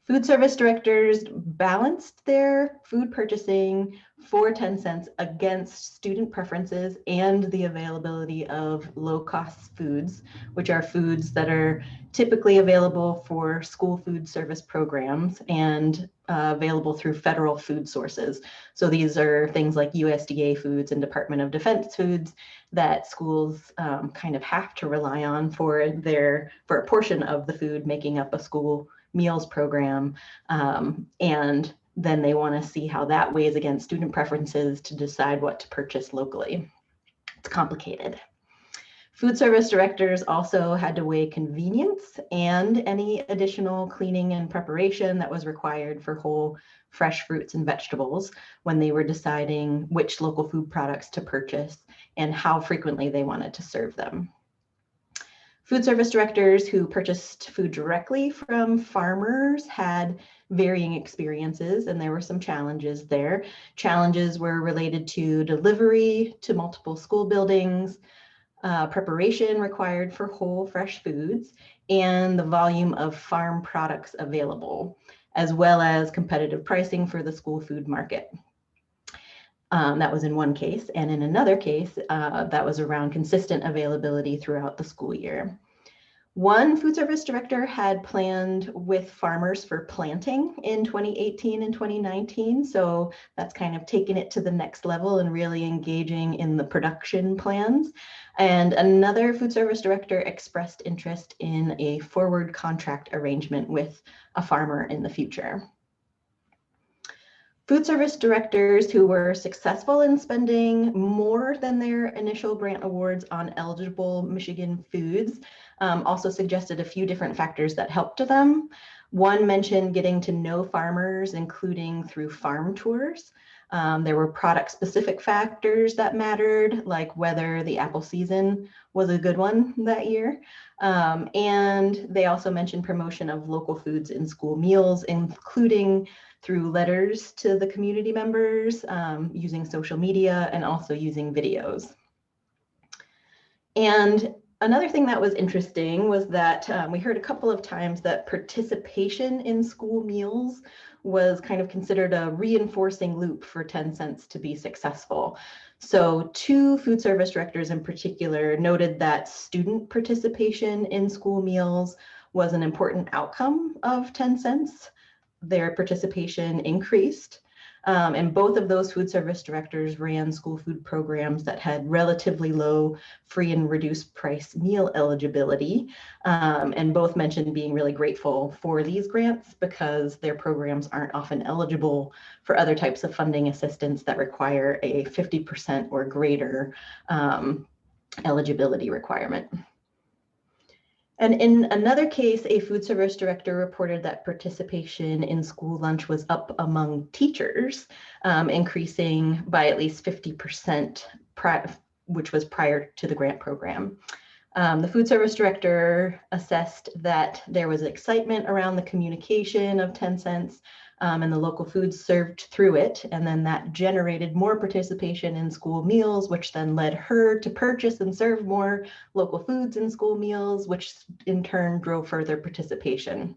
Food service directors balanced their food purchasing for 10 cents against student preferences and the availability of low-cost foods, which are foods that are typically available for school food service programs and available through federal food sources. So these are things like USDA foods and Department of Defense foods that schools kind of have to rely on for a portion of the food making up a school meals program, and then they want to see how that weighs against student preferences to decide what to purchase locally. It's complicated. Food service directors also had to weigh convenience and any additional cleaning and preparation that was required for whole, fresh fruits and vegetables when they were deciding which local food products to purchase and how frequently they wanted to serve them. Food service directors who purchased food directly from farmers had varying experiences, and there were some challenges there. Challenges were related to delivery to multiple school buildings, preparation required for whole fresh foods, and the volume of farm products available, as well as competitive pricing for the school food market. That was in one case, and in another case, that was around consistent availability throughout the school year. One food service director had planned with farmers for planting in 2018 and 2019. So that's kind of taken it to the next level and really engaging in the production plans. And another food service director expressed interest in a forward contract arrangement with a farmer in the future. Food service directors who were successful in spending more than their initial grant awards on eligible Michigan foods also suggested a few different factors that helped them. One mentioned getting to know farmers, including through farm tours. There were product-specific factors that mattered, like whether the apple season was a good one that year. And they also mentioned promotion of local foods in school meals, including through letters to the community members, using social media, and also using videos. And another thing that was interesting was that we heard a couple of times that participation in school meals was kind of considered a reinforcing loop for 10 cents to be successful. So two food service directors in particular noted that student participation in school meals was an important outcome of 10 cents. Their participation increased. And both of those food service directors ran school food programs that had relatively low free and reduced price meal eligibility. And both mentioned being really grateful for these grants because their programs aren't often eligible for other types of funding assistance that require a 50% or greater eligibility requirement. And in another case, a food service director reported that participation in school lunch was up among teachers, increasing by at least 50%, which was prior to the grant program. The food service director assessed that there was excitement around the communication of 10 cents and the local foods served through it. And then that generated more participation in school meals, which then led her to purchase and serve more local foods in school meals, which in turn drove further participation.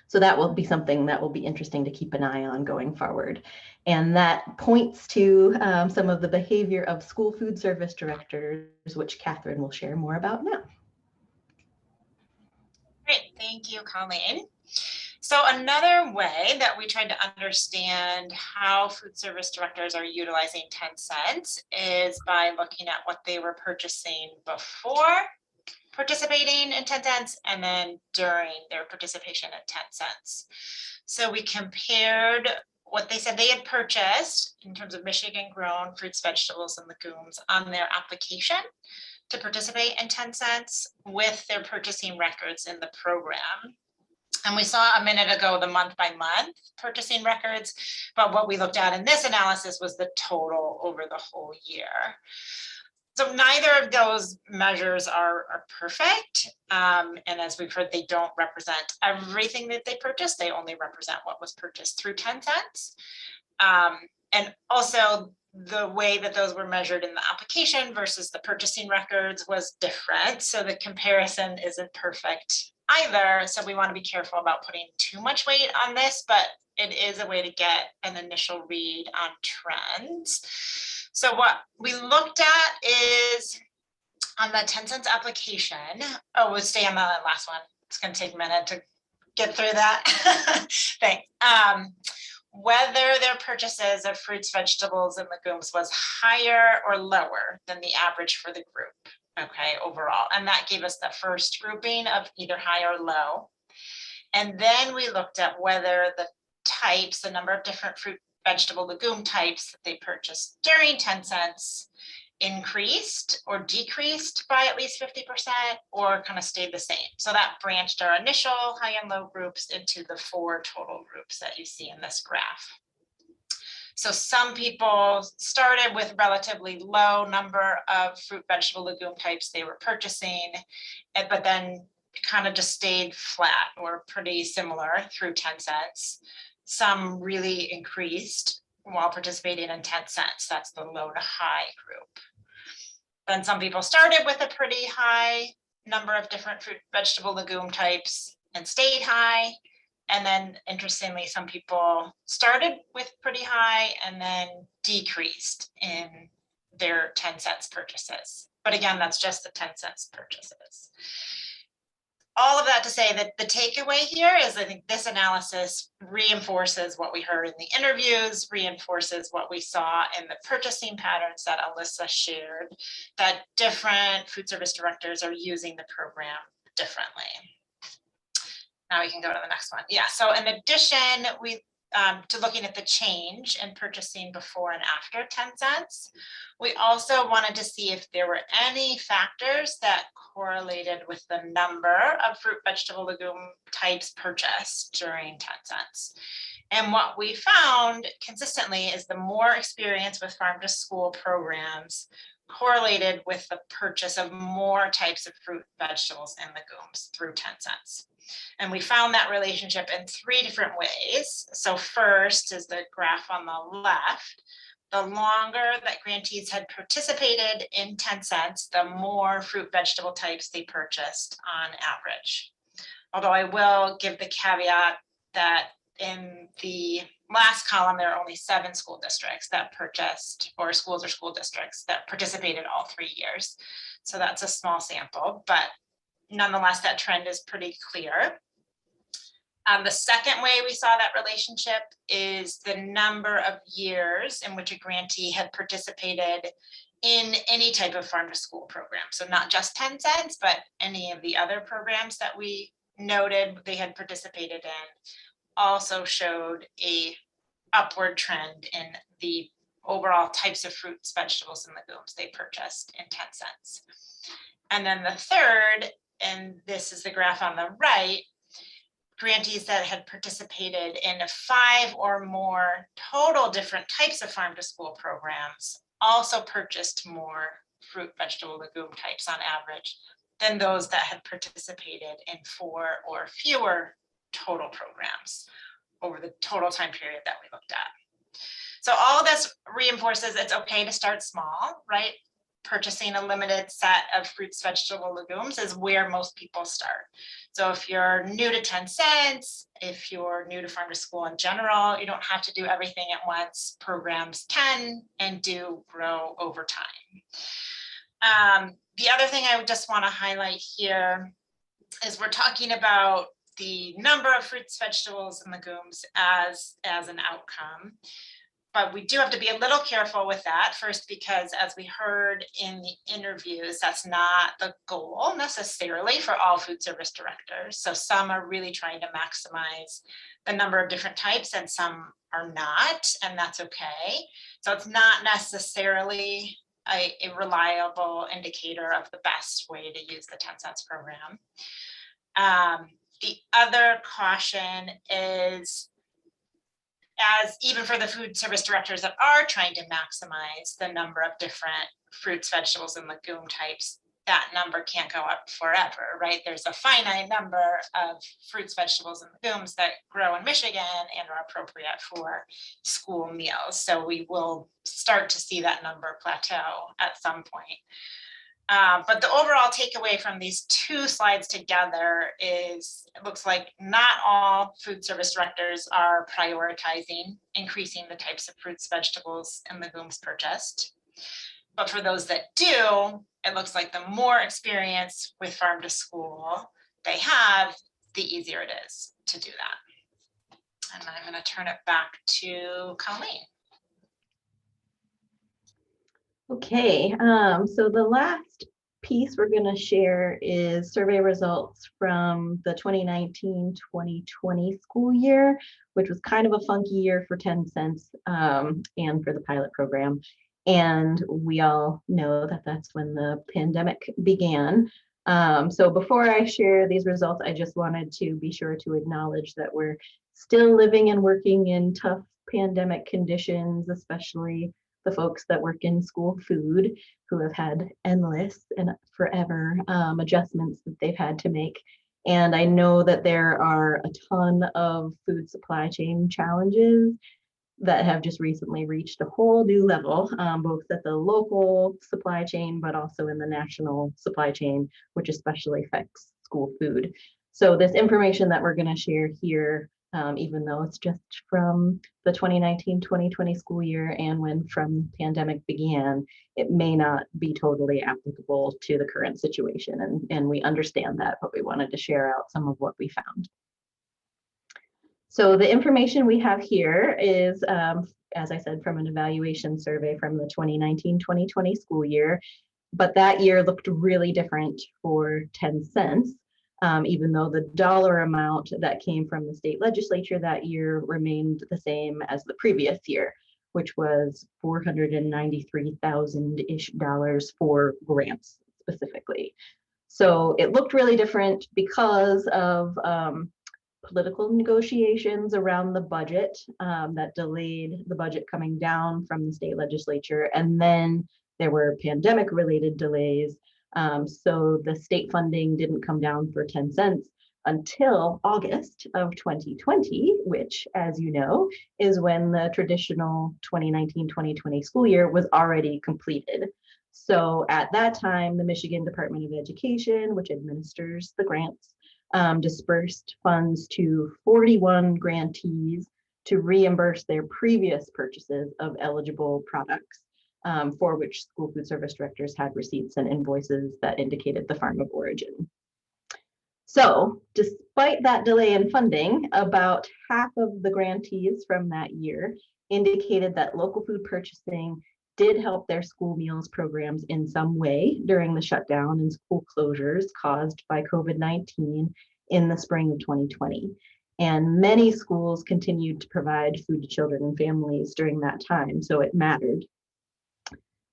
So that will be something that will be interesting to keep an eye on going forward. And that points to some of the behavior of school food service directors, which Kathryn will share more about now. Great, thank you, Colleen. So another way that we tried to understand how food service directors are utilizing 10 cents is by looking at what they were purchasing before participating in 10 cents and then during their participation at 10 cents. So we compared what they said they had purchased in terms of Michigan grown fruits, vegetables, and legumes on their application to participate in 10 cents with their purchasing records in the program. And we saw a minute ago the month by month purchasing records, but what we looked at in this analysis was the total over the whole year. So neither of those measures are perfect. And as we've heard, they don't represent everything that they purchased. They only represent what was purchased through 10 cents. And also the way that those were measured in the application versus the purchasing records was different. So the comparison isn't perfect either. So we want to be careful about putting too much weight on this, but it is a way to get an initial read on trends. So what we looked at is on the 10 cents application. Oh, we'll stay on the last one. It's going to take a minute to get through that. Thanks. Whether their purchases of fruits, vegetables, and legumes was higher or lower than the average for the group, okay, overall. And that gave us the first grouping of either high or low. And then we looked at whether the types, the number of different fruit, vegetable, legume types that they purchased during 10 cents increased or decreased by at least 50% or kind of stayed the same. So that branched our initial high and low groups into the 4 total groups that you see in this graph. So some people started with relatively low number of fruit, vegetable, legume types they were purchasing, but then kind of just stayed flat or pretty similar through 10 cents. Some really increased while participating in 10 cents. That's the low to high group. Then some people started with a pretty high number of different fruit, vegetable, legume types and stayed high. And then interestingly, some people started with pretty high and then decreased in their 10 cents purchases. But again, that's just the 10 cents purchases. All of that to say that the takeaway here is I think this analysis reinforces what we heard in the interviews, reinforces what we saw in the purchasing patterns that Elissa shared, that different food service directors are using the program differently. Now we can go to the next one. Yeah, so in addition, we to looking at the change in purchasing before and after 10 cents, we also wanted to see if there were any factors that correlated with the number of fruit, vegetable, legume types purchased during 10 cents. And what we found consistently is the more experience with farm to school programs correlated with the purchase of more types of fruit, vegetables, and legumes through 10 cents. And we found that relationship in 3 different ways. So first is the graph on the left. The longer that grantees had participated in 10 cents, the more fruit, vegetable types they purchased on average. Although I will give the caveat that in the last column, there are only 7 school districts that purchased, or schools or school districts that participated all 3 years. So that's a small sample, but nonetheless, that trend is pretty clear. The second way we saw that relationship is the number of years in which a grantee had participated in any type of farm to school program. So not just 10 cents, but any of the other programs that we noted they had participated in also showed a upward trend in the overall types of fruits, vegetables, and legumes they purchased in 10 cents. And then the third, and this is the graph on the right, grantees that had participated in 5 or more total different types of farm to school programs also purchased more fruit, vegetable, legume types on average than those that had participated in 4 or fewer total programs over the total time period that we looked at. So all of this reinforces it's okay to start small, right? Purchasing a limited set of fruits, vegetable, legumes is where most people start. So if you're new to 10 cents, if you're new to farm to school in general, you don't have to do everything at once. Programs can and do grow over time. The other thing I would just want to highlight here is we're talking about the number of fruits, vegetables, and legumes as an outcome. But we do have to be a little careful with that. First, because as we heard in the interviews, that's not the goal necessarily for all food service directors. So some are really trying to maximize the number of different types and some are not, and that's okay. So it's not necessarily a reliable indicator of the best way to use the 10 cents program. The other caution is, as even for the food service directors that are trying to maximize the number of different fruits, vegetables, and legume types, that number can't go up forever, right? There's a finite number of fruits, vegetables, and legumes that grow in Michigan and are appropriate for school meals. So we will start to see that number plateau at some point. But the overall takeaway from these two slides together is it looks like not all food service directors are prioritizing increasing the types of fruits, vegetables, and legumes purchased. But for those that do, it looks like the more experience with farm to school they have, the easier it is to do that. And I'm going to turn it back to Colleen. Okay, so the last piece we're going to share is survey results from the 2019-2020 school year, which was kind of a funky year for 10 cents and for the pilot program. And we all know that that's when the pandemic began. So before I share these results, I just wanted to be sure to acknowledge that we're still living and working in tough pandemic conditions, especially the folks that work in school food who have had endless and forever adjustments that they've had to make. And I know that there are a ton of food supply chain challenges that have just recently reached a whole new level, both at the local supply chain, but also in the national supply chain, which especially affects school food. So this information that we're going to share here, even though it's just from the 2019-2020 school year and when from the pandemic began, it may not be totally applicable to the current situation. And we understand that, but we wanted to share out some of what we found. So the information we have here is, as I said, from an evaluation survey from the 2019-2020 school year, but that year looked really different for 10 cents. Even though the dollar amount that came from the state legislature that year remained the same as the previous year, which was $493,000-ish for grants specifically. So it looked really different because of political negotiations around the budget that delayed the budget coming down from the state legislature. And then there were pandemic related delays. So the state funding didn't come down for 10 cents until August of 2020, which, as you know, is when the traditional 2019-2020 school year was already completed. So at that time, the Michigan Department of Education, which administers the grants, dispersed funds to 41 grantees to reimburse their previous purchases of eligible products. For which school food service directors had receipts and invoices that indicated the farm of origin. So despite that delay in funding, about half of the grantees from that year indicated that local food purchasing did help their school meals programs in some way during the shutdown and school closures caused by COVID-19 in the spring of 2020. And many schools continued to provide food to children and families during that time, so it mattered.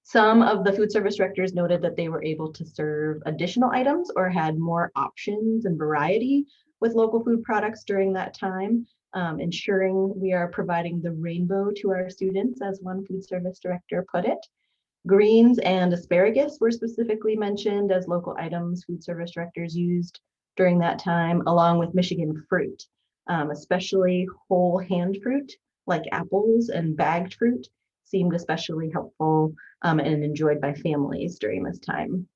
Some of the food service directors noted that they were able to serve additional items or had more options and variety with local food products during that time, ensuring we are providing the rainbow to our students, as one food service director put it. Greens and asparagus were specifically mentioned as local items food service directors used during that time, along with Michigan fruit, especially whole hand fruit like apples and bagged fruit seemed especially helpful and enjoyed by families during this time.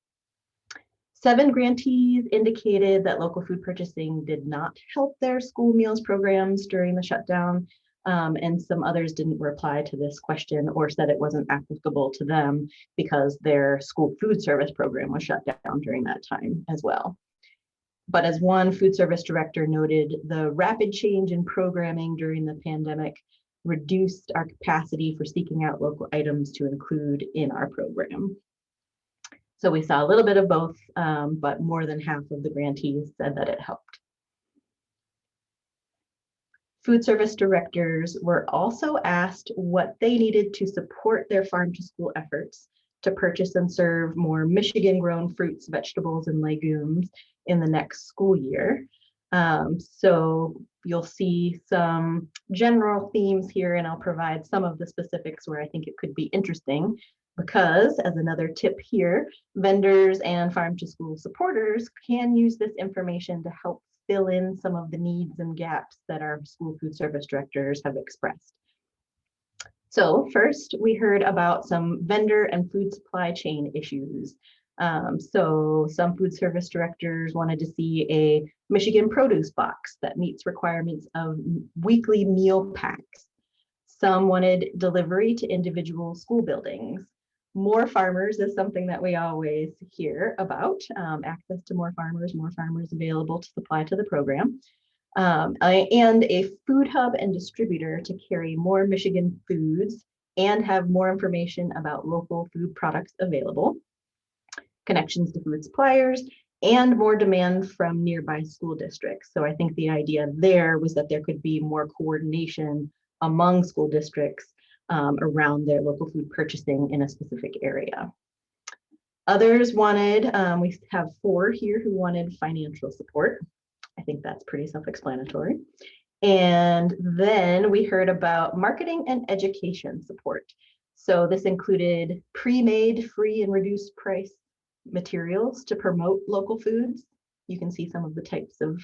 7 grantees indicated that local food purchasing did not help their school meals programs during the shutdown, and some others didn't reply to this question or said it wasn't applicable to them because their school food service program was shut down during that time as well. But as one food service director noted, the rapid change in programming during the pandemic reduced our capacity for seeking out local items to include in our program. So we saw a little bit of both, but more than half of the grantees said that it helped. Food service directors were also asked what they needed to support their farm to school efforts to purchase and serve more Michigan grown fruits, vegetables, and legumes in the next school year. So you'll see some general themes here, and I'll provide some of the specifics where I think it could be interesting, because as another tip here, vendors and farm to school supporters can use this information to help fill in some of the needs and gaps that our school food service directors have expressed. So first, we heard about some vendor and food supply chain issues. So some food service directors wanted to see a Michigan produce box that meets requirements of weekly meal packs. Some wanted delivery to individual school buildings. More farmers is something that we always hear about, access to more farmers available to supply to the program. And a food hub and distributor to carry more Michigan foods and have more information about local food products available, connections to food suppliers, and more demand from nearby school districts. So I think the idea there was that there could be more coordination among school districts around their local food purchasing in a specific area. Others wanted, we have 4 here who wanted financial support. I think that's pretty self-explanatory. And then we heard about marketing and education support. So this included pre-made, free and reduced price materials to promote local foods. You can see some of the types of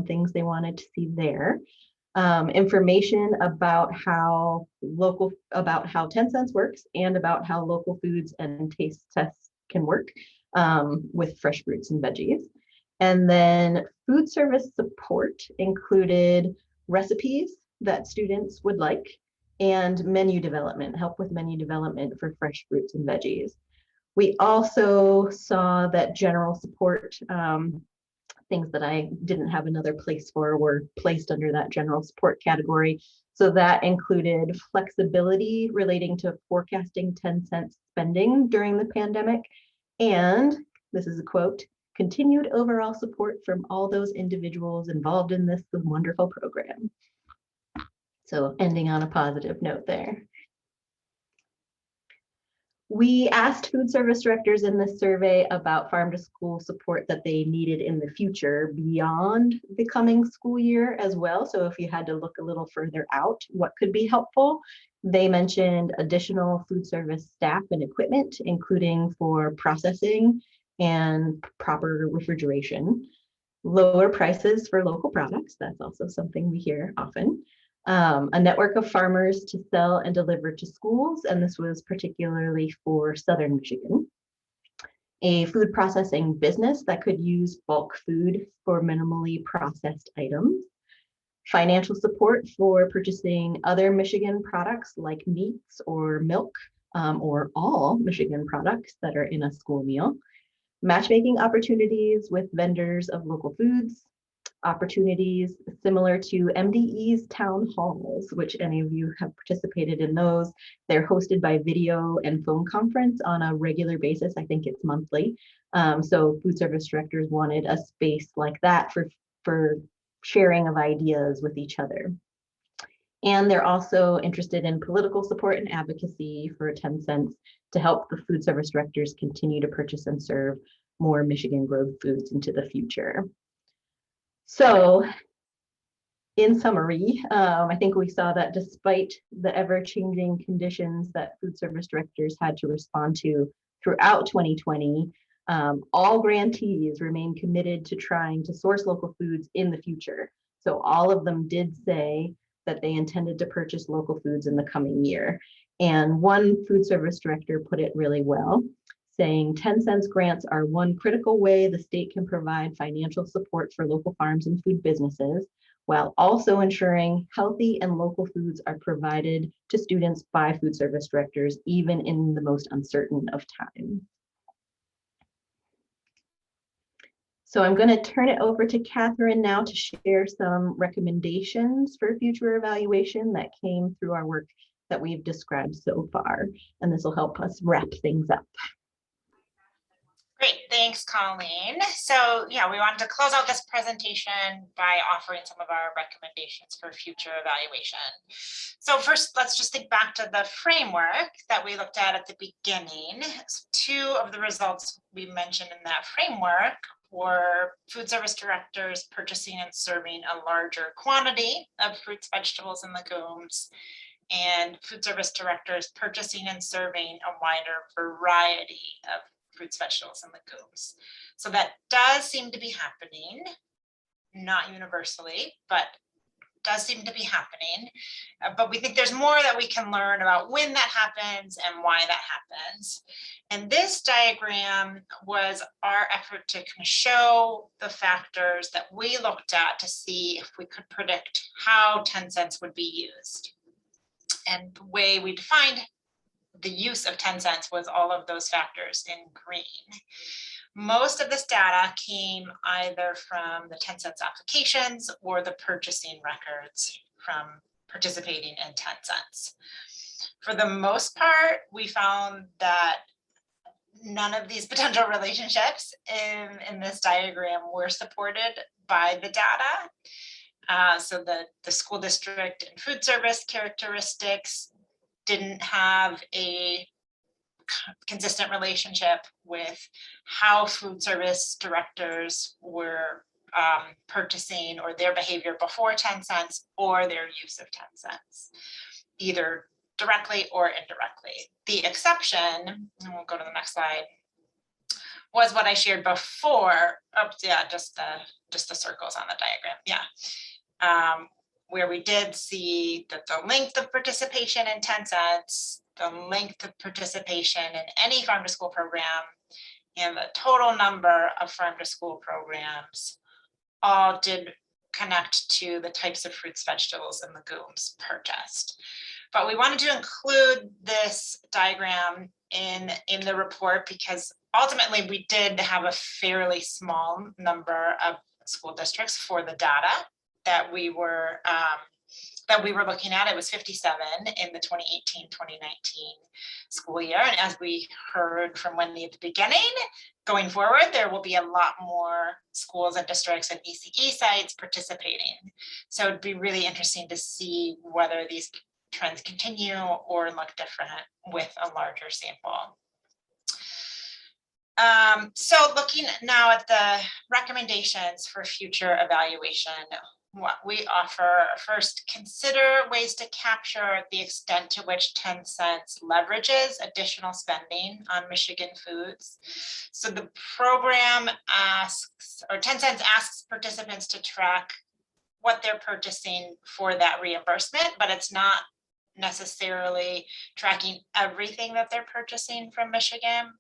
things they wanted to see there. Information about how 10 cents works and about how local foods and taste tests can work with fresh fruits and veggies. And then food service support included recipes that students would like and menu development, help with menu development for fresh fruits and veggies. We also saw that general support, things that I didn't have another place for, were placed under that general support category. So that included flexibility relating to forecasting 10 cents spending during the pandemic. And this is a quote, continued overall support from all those individuals involved in this wonderful program. So ending on a positive note there. We asked food service directors in this survey about farm to school support that they needed in the future beyond the coming school year as well. So if you had to look a little further out, what could be helpful? They mentioned additional food service staff and equipment, including for processing and proper refrigeration, lower prices for local products. That's also something we hear often. A network of farmers to sell and deliver to schools, and this was particularly for Southern Michigan. A food processing business that could use bulk food for minimally processed items. Financial support for purchasing other Michigan products like meats or milk, or all Michigan products that are in a school meal. Matchmaking opportunities with vendors of local foods. Opportunities similar to MDE's town halls, which any of you have participated in those. They're hosted by video and phone conference on a regular basis. I think it's monthly. So food service directors wanted a space like that for sharing of ideas with each other. And they're also interested in political support and advocacy for 10 cents to help the food service directors continue to purchase and serve more Michigan grown foods into the future. So in summary, I think we saw that despite the ever-changing conditions that food service directors had to respond to throughout 2020, all grantees remain committed to trying to source local foods in the future. So all of them did say that they intended to purchase local foods in the coming year. And one food service director put it really well, saying 10 cents grants are one critical way the state can provide financial support for local farms and food businesses, while also ensuring healthy and local foods are provided to students by food service directors, even in the most uncertain of times. So I'm going to turn it over to Kathryn now to share some recommendations for future evaluation that came through our work that we've described so far, and this will help us wrap things up. Great, thanks, Colleen. So yeah, we wanted to close out this presentation by offering some of our recommendations for future evaluation. So first, let's just think back to the framework that we looked at the beginning. So 2 of the results we mentioned in that framework were food service directors purchasing and serving a larger quantity of fruits, vegetables, and legumes, and food service directors purchasing and serving a wider variety of fruits, vegetables, and legumes. So that does seem to be happening, not universally, but does seem to be happening, but we think there's more that we can learn about when that happens and why that happens. And this diagram was our effort to kind of show the factors that we looked at to see if we could predict how 10 cents would be used. And the way we defined the use of 10 cents was all of those factors in green. Most of this data came either from the 10 cents applications or the purchasing records from participating in 10 cents. For the most part, we found that none of these potential relationships in this diagram were supported by the data. So the school district and food service characteristics didn't have a consistent relationship with how food service directors were purchasing or their behavior before 10 cents or their use of 10 cents, either directly or indirectly. The exception, and we'll go to the next slide, was what I shared before. Oh, yeah, just the circles on the diagram. Yeah. Where we did see that the length of participation in 10 cents, the length of participation in any farm to school program, and the total number of farm to school programs all did connect to the types of fruits, vegetables, and legumes purchased. But we wanted to include this diagram in the report because ultimately we did have a fairly small number of school districts for the data that we were looking at. It was 57 in the 2018-2019 school year. And as we heard from Wendy at the beginning, going forward, there will be a lot more schools and districts and ECE sites participating. So it'd be really interesting to see whether these trends continue or look different with a larger sample. So looking now at the recommendations for future evaluation, what we offer: first, consider ways to capture the extent to which 10 cents leverages additional spending on Michigan foods. So the program asks, or 10 cents asks participants to track what they're purchasing for that reimbursement, but it's not necessarily tracking everything that they're purchasing from Michigan.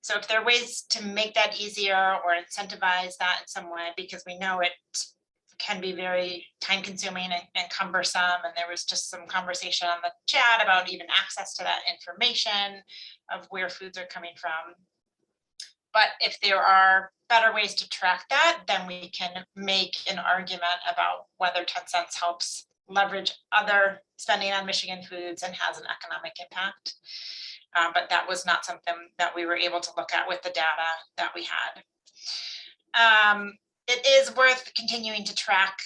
So if there are ways to make that easier or incentivize that in some way, because we know it can be very time consuming and cumbersome. And there was just some conversation on the chat about even access to that information of where foods are coming from. But if there are better ways to track that, then we can make an argument about whether 10 cents helps leverage other spending on Michigan foods and has an economic impact. But that was not something that we were able to look at with the data that we had. It is worth continuing to track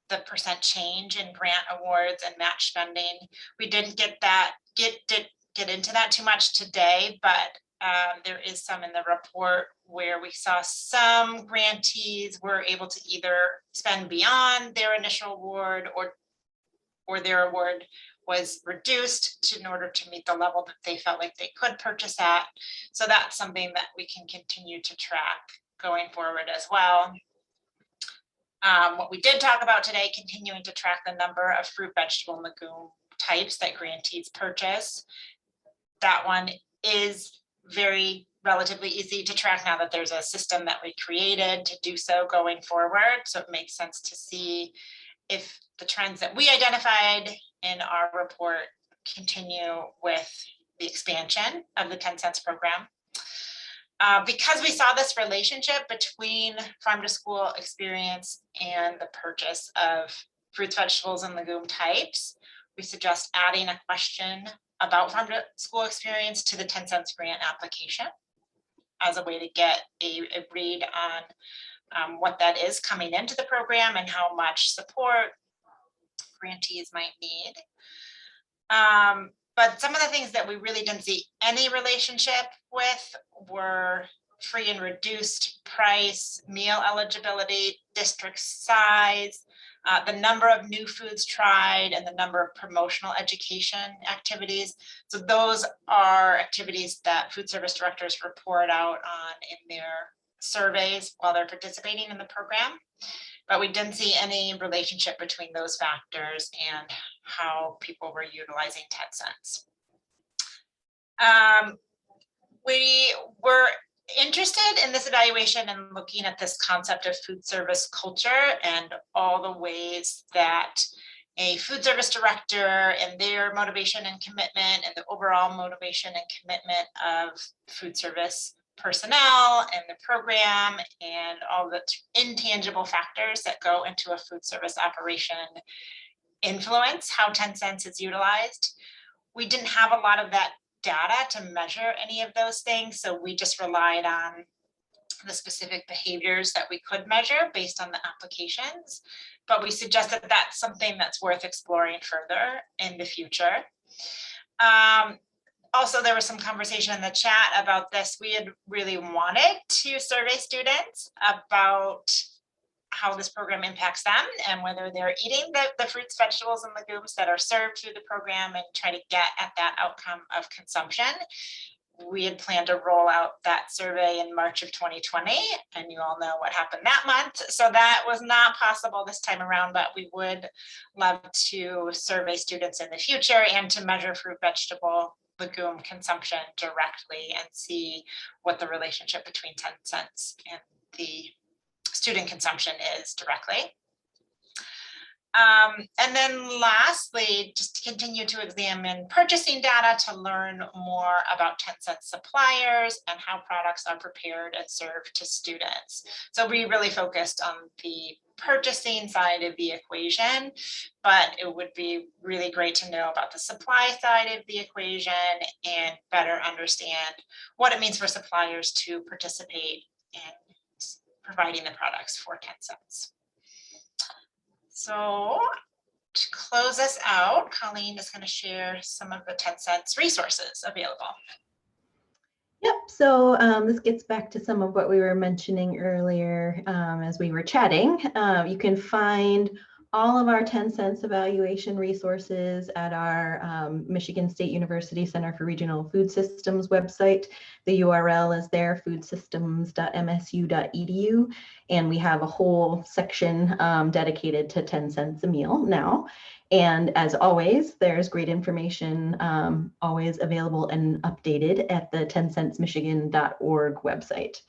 the percent change in grant awards and match spending. We didn't get into that too much today, but there is some in the report where we saw some grantees were able to either spend beyond their initial award or their award was reduced in order to meet the level that they felt like they could purchase at. So that's something that we can continue to track going forward as well. What we did talk about today, continuing to track the number of fruit, vegetable, and legume types that grantees purchase. That one is relatively easy to track now that there's a system that we created to do so going forward. So it makes sense to see if the trends that we identified in our report continue with the expansion of the 10 cents program. Because we saw this relationship between farm to school experience and the purchase of fruits, vegetables, and legume types, we suggest adding a question about farm to school experience to the 10 cents grant application as a way to get a read on what that is coming into the program and how much support grantees might need. But some of the things that we really didn't see any relationship with were free and reduced price, meal eligibility, district size, the number of new foods tried, and the number of promotional education activities. So those are activities that food service directors report out on in their surveys while they're participating in the program. but we didn't see any relationship between those factors and how people were utilizing 10 cents. We were interested in this evaluation and looking at this concept of food service culture and all the ways that a food service director and their motivation and commitment and the overall motivation and commitment of food service personnel and the program and all the intangible factors that go into a food service operation influence how 10 cents is utilized. We didn't have a lot of that data to measure any of those things, so we just relied on the specific behaviors that we could measure based on the applications. But we suggested that's something that's worth exploring further in the future. Also, there was some conversation in the chat about this. We had really wanted to survey students about how this program impacts them and whether they're eating the fruits, vegetables, and legumes that are served through the program and try to get at that outcome of consumption. We had planned to roll out that survey in March of 2020, and you all know what happened that month. So that was not possible this time around, but we would love to survey students in the future and to measure fruit, vegetable, legume consumption directly and see what the relationship between 10 cents and the student consumption is directly. And then lastly, just to continue to examine purchasing data to learn more about 10 cent suppliers and how products are prepared and served to students. So we really focused on the purchasing side of the equation, but it would be really great to know about the supply side of the equation and better understand what it means for suppliers to participate in providing the products for 10 cents. So to close us out, Colleen is going to share some of the 10 cents resources available. Yep, so this gets back to some of what we were mentioning earlier as we were chatting. You can find all of our 10 cents evaluation resources at our Michigan State University Center for Regional Food Systems website. The URL is there, foodsystems.msu.edu, and we have a whole section dedicated to 10 cents a meal now. And as always, there's great information always available and updated at the 10centsmichigan.org website.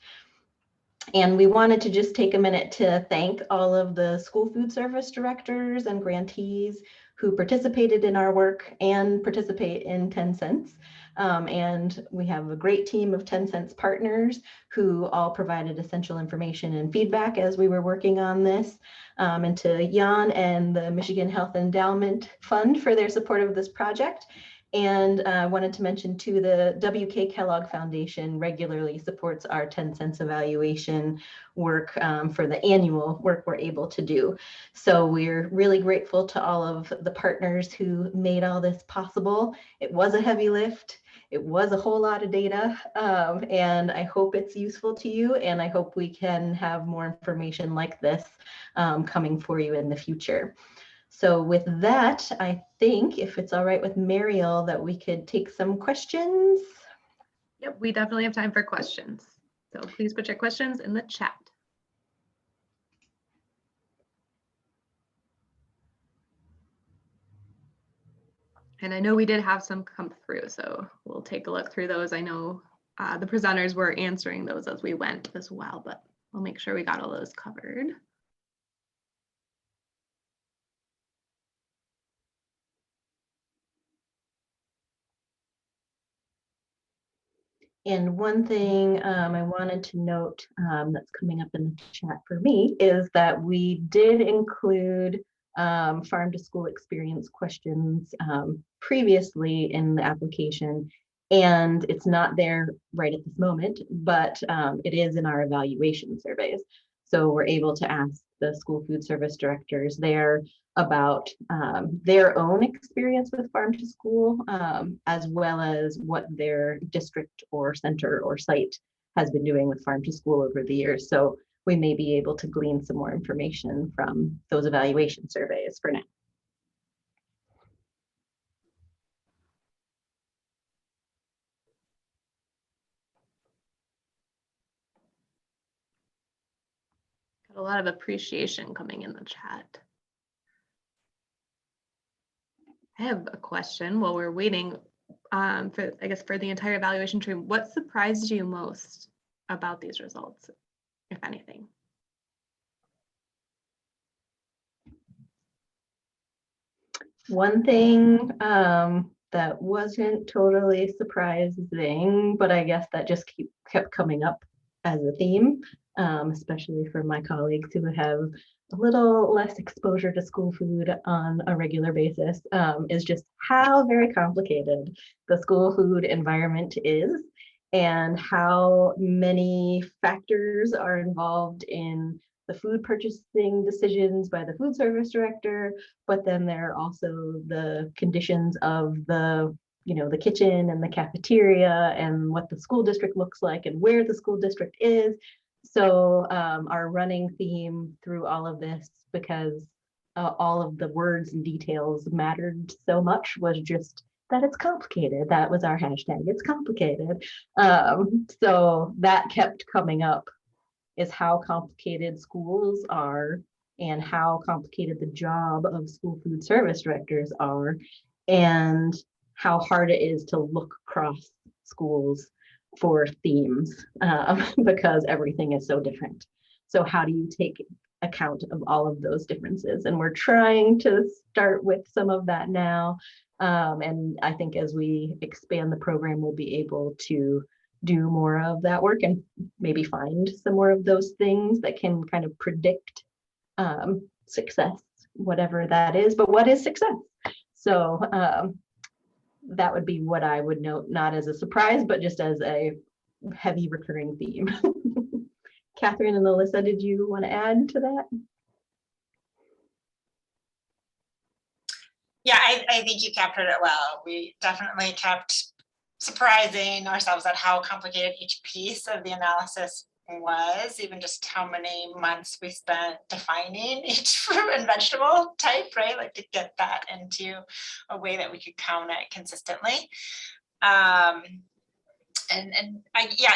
And we wanted to just take a minute to thank all of the school food service directors and grantees who participated in our work and participate in 10 cents. And we have a great team of 10 cents partners who all provided essential information and feedback as we were working on this. And to Jan and the Michigan Health Endowment Fund for their support of this project. And I wanted to mention too, the W.K. Kellogg Foundation regularly supports our 10 cents evaluation work for the annual work we're able to do. So we're really grateful to all of the partners who made all this possible. It was a heavy lift. It was a whole lot of data, and I hope it's useful to you, and I hope we can have more information like this coming for you in the future. So with that, I think if it's all right with Mariel, that we could take some questions. Yep, we definitely have time for questions. So please put your questions in the chat. And I know we did have some come through, so we'll take a look through those. I know the presenters were answering those as we went as well, but we'll make sure we got all those covered. And one thing I wanted to note that's coming up in the chat for me is that we did include farm to school experience questions previously in the application, and it's not there right at this moment, but it is in our evaluation surveys. So we're able to ask the school food service directors there about their own experience with farm to school, as well as what their district or center or site has been doing with farm to school over the years. So we may be able to glean some more information from those evaluation surveys for now. Got a A lot of appreciation coming in the chat. I have a question while we're waiting for, I guess, for the entire evaluation stream. What surprised you most about these results, if anything? One thing that wasn't totally surprising, but I guess that just kept coming up as a theme, especially for my colleagues who have a little less exposure to school food on a regular basis, is just how very complicated the school food environment is and how many factors are involved in the food purchasing decisions by the food service director, but then there are also the conditions of the, the kitchen and the cafeteria and what the school district looks like and where the school district is. So our running theme through all of this, because all of the words and details mattered so much, was just that it's complicated. That was our hashtag, it's complicated. So that kept coming up, is how complicated schools are and how complicated the job of school food service directors are, and how hard it is to look across schools for themes, because everything is so different. So how do you take account of all of those differences? And we're trying to start with some of that now. And I think as we expand the program, we'll be able to do more of that work and maybe find some more of those things that can kind of predict success, whatever that is. But what is success? So that would be what I would note, not as a surprise, but just as a heavy recurring theme. Kathryn and Elissa, did you want to add to that? Yeah, I think you captured it well. We definitely kept surprising ourselves at how complicated each piece of the analysis was, even just how many months we spent defining each fruit and vegetable type, right? Like to get that into a way that we could count it consistently. I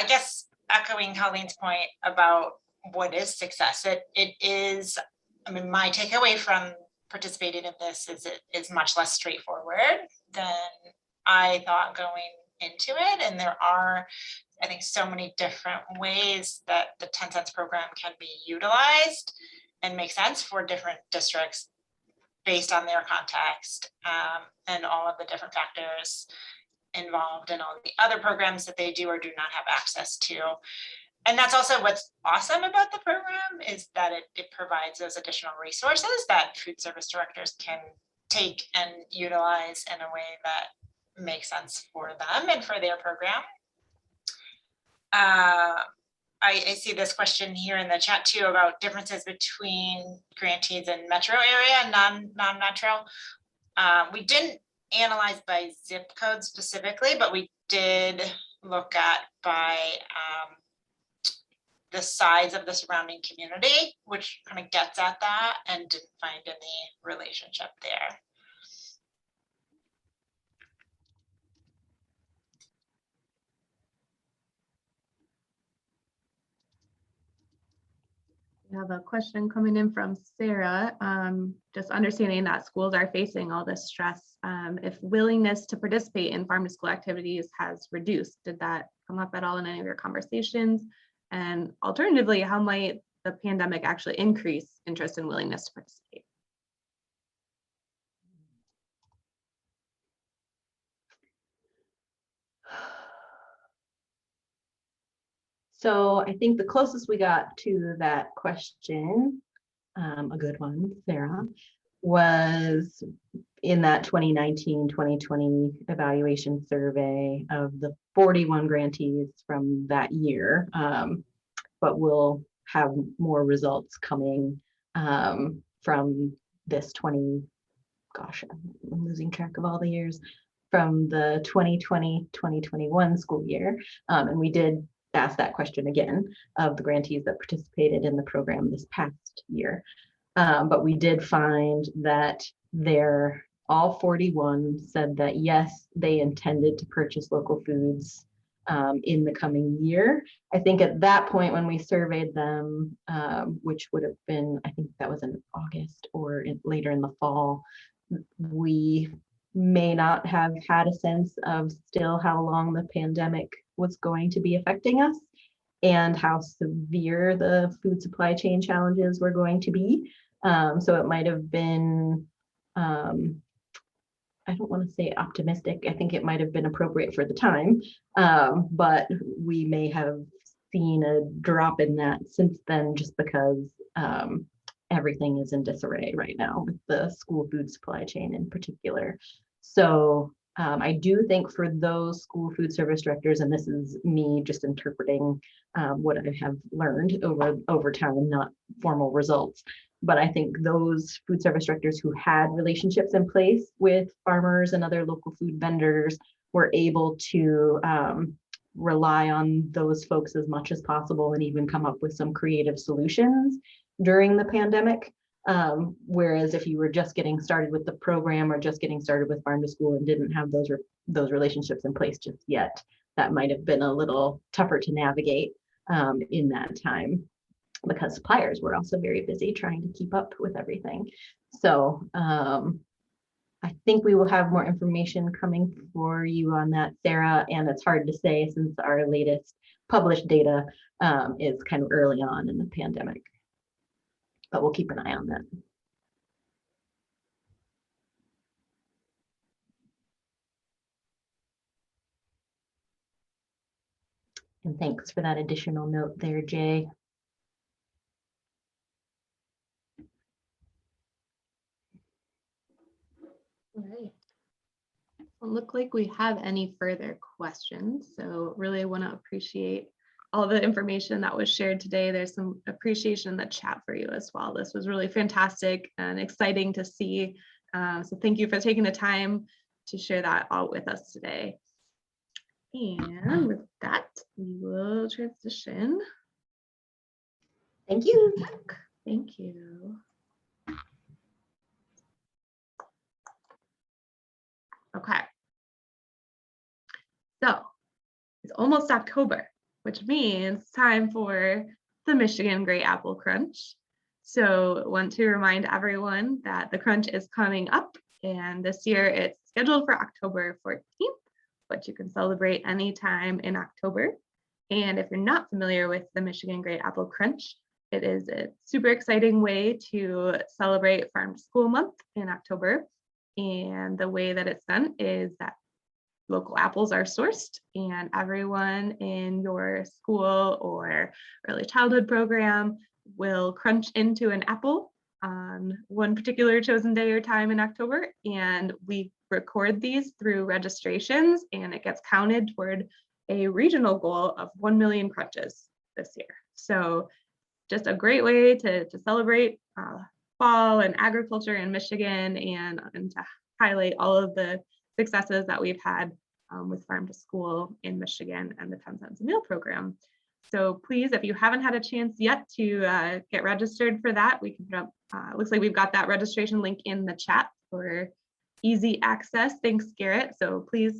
guess echoing Colleen's point about what is success, it is, I mean, my takeaway from participating in this is it is much less straightforward than I thought going into it. And there are, I think, so many different ways that the 10 cents program can be utilized and make sense for different districts based on their context, and all of the different factors involved in all the other programs that they do or do not have access to. And that's also what's awesome about the program, is that it provides those additional resources that food service directors can take and utilize in a way that makes sense for them and for their program. I see this question here in the chat too about differences between grantees in metro area and non-metro. We didn't analyze by zip code specifically, but we did look at by the size of the surrounding community, which kind of gets at that, and didn't find any relationship there. We have a question coming in from Sarah, just understanding that schools are facing all this stress. If willingness to participate in farm to school activities has reduced, did that come up at all in any of your conversations? And alternatively, how might the pandemic actually increase interest and willingness to participate? So I think the closest we got to that question, a good one, Sarah, was in that 2019-2020 evaluation survey of the 41 grantees from that year, but we'll have more results coming from this I'm losing track of all the years, from the 2020-2021 school year. And we did ask that question again of the grantees that participated in the program this past year. But we did find that all 41 said that yes, they intended to purchase local foods in the coming year. I think at that point when we surveyed them, which would have been, I think that was in August or later in the fall, we may not have had a sense of still how long the pandemic was going to be affecting us and how severe the food supply chain challenges were going to be. So it might have been, I don't want to say optimistic. I think it might have been appropriate for the time, but we may have seen a drop in that since then, just because everything is in disarray right now with the school food supply chain in particular. So I do think for those school food service directors, and this is me just interpreting what I have learned over time, not formal results, but I think those food service directors who had relationships in place with farmers and other local food vendors were able to rely on those folks as much as possible and even come up with some creative solutions during the pandemic. Whereas if you were just getting started with the program or just getting started with Farm to School and didn't have those relationships in place just yet, that might have been a little tougher to navigate in that time, because suppliers were also very busy trying to keep up with everything. So I think we will have more information coming for you on that, Sarah, and it's hard to say since our latest published data is kind of early on in the pandemic, but we'll keep an eye on that. And thanks for that additional note there, Jay. All right. Doesn't look like we have any further questions. So really want to appreciate all the information that was shared today. There's some appreciation in the chat for you as well. This was really fantastic and exciting to see. So thank you for taking the time to share that all with us today. And with that, we will transition. Thank you. Thank you. Okay. So it's almost October, which means time for the Michigan Great Apple Crunch. So I want to remind everyone that the crunch is coming up, and this year it's scheduled for October 14th, but you can celebrate anytime in October. And if you're not familiar with the Michigan Great Apple Crunch, it is a super exciting way to celebrate Farm to School Month in October. And the way that it's done is that local apples are sourced, and everyone in your school or early childhood program will crunch into an apple on one particular chosen day or time in October. And we record these through registrations, and it gets counted toward a regional goal of 1 million crunches this year. So just a great way to celebrate fall and agriculture in Michigan, and to highlight all of the successes that we've had with Farm to School in Michigan and the 10 cents a meal program. So please, if you haven't had a chance yet to get registered for that, we can put up, looks like we've got that registration link in the chat for easy access. Thanks, Garrett. So please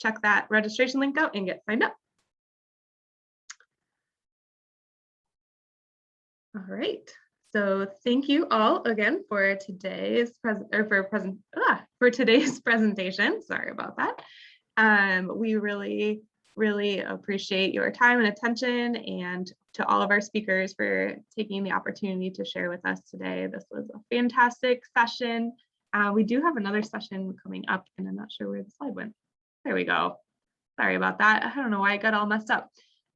check that registration link out and get signed up. All right. So thank you all again for today's presentation. Sorry about that. We really appreciate your time and attention, and to all of our speakers for taking the opportunity to share with us today. This was a fantastic session. We do have another session coming up, and I'm not sure where the slide went. There we go. Sorry about that. I don't know why I got all messed up.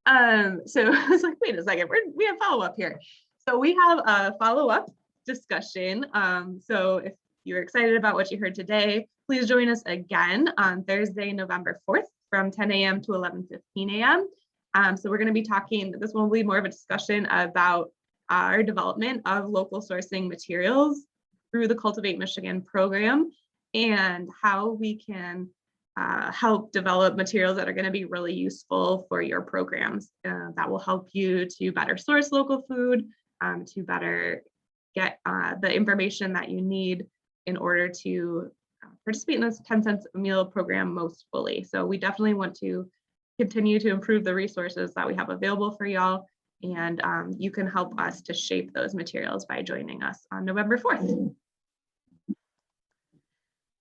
So I was like, wait a second, we have follow-up here. So we have a follow-up discussion. So if you're excited about what you heard today, please join us again on Thursday, November 4th from 10 a.m. to 11:15 a.m. So we're going to be talking, this will be more of a discussion about our development of local sourcing materials through the Cultivate Michigan program, and how we can help develop materials that are going to be really useful for your programs that will help you to better source local food, to better get the information that you need in order to participate in this 10 cents a meal program most fully. So we definitely want to continue to improve the resources that we have available for y'all. And you can help us to shape those materials by joining us on November 4th.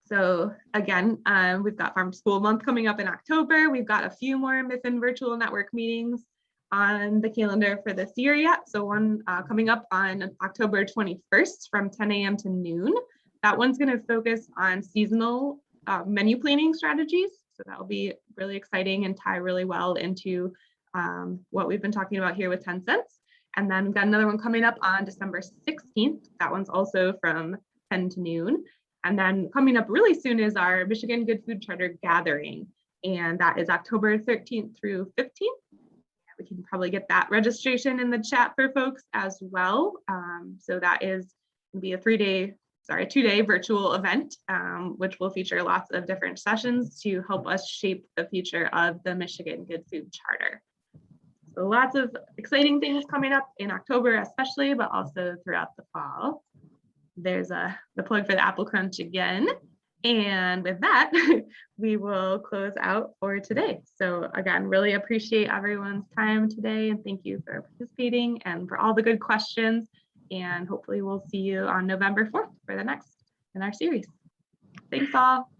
So again, we've got Farm to School Month coming up in October. We've got a few more MFIN virtual network meetings on the calendar for this year yet. So one coming up on October 21st from 10 a.m. to noon. That one's going to focus on seasonal menu planning strategies. So that'll be really exciting and tie really well into what we've been talking about here with 10 cents. And then we've got another one coming up on December 16th. That one's also from 10 to noon. And then coming up really soon is our Michigan Good Food Charter Gathering. And that is October 13th through 15th. We can probably get that registration in the chat for folks as well. So that is going to be a two-day virtual event, which will feature lots of different sessions to help us shape the future of the Michigan Good Food Charter. So lots of exciting things coming up in October especially, but also throughout the fall. There's the plug for the Apple Crunch again. And with that, we will close out for today. So again, really appreciate everyone's time today, and thank you for participating and for all the good questions. And hopefully we'll see you on November 4th for the next in our series. Thanks all.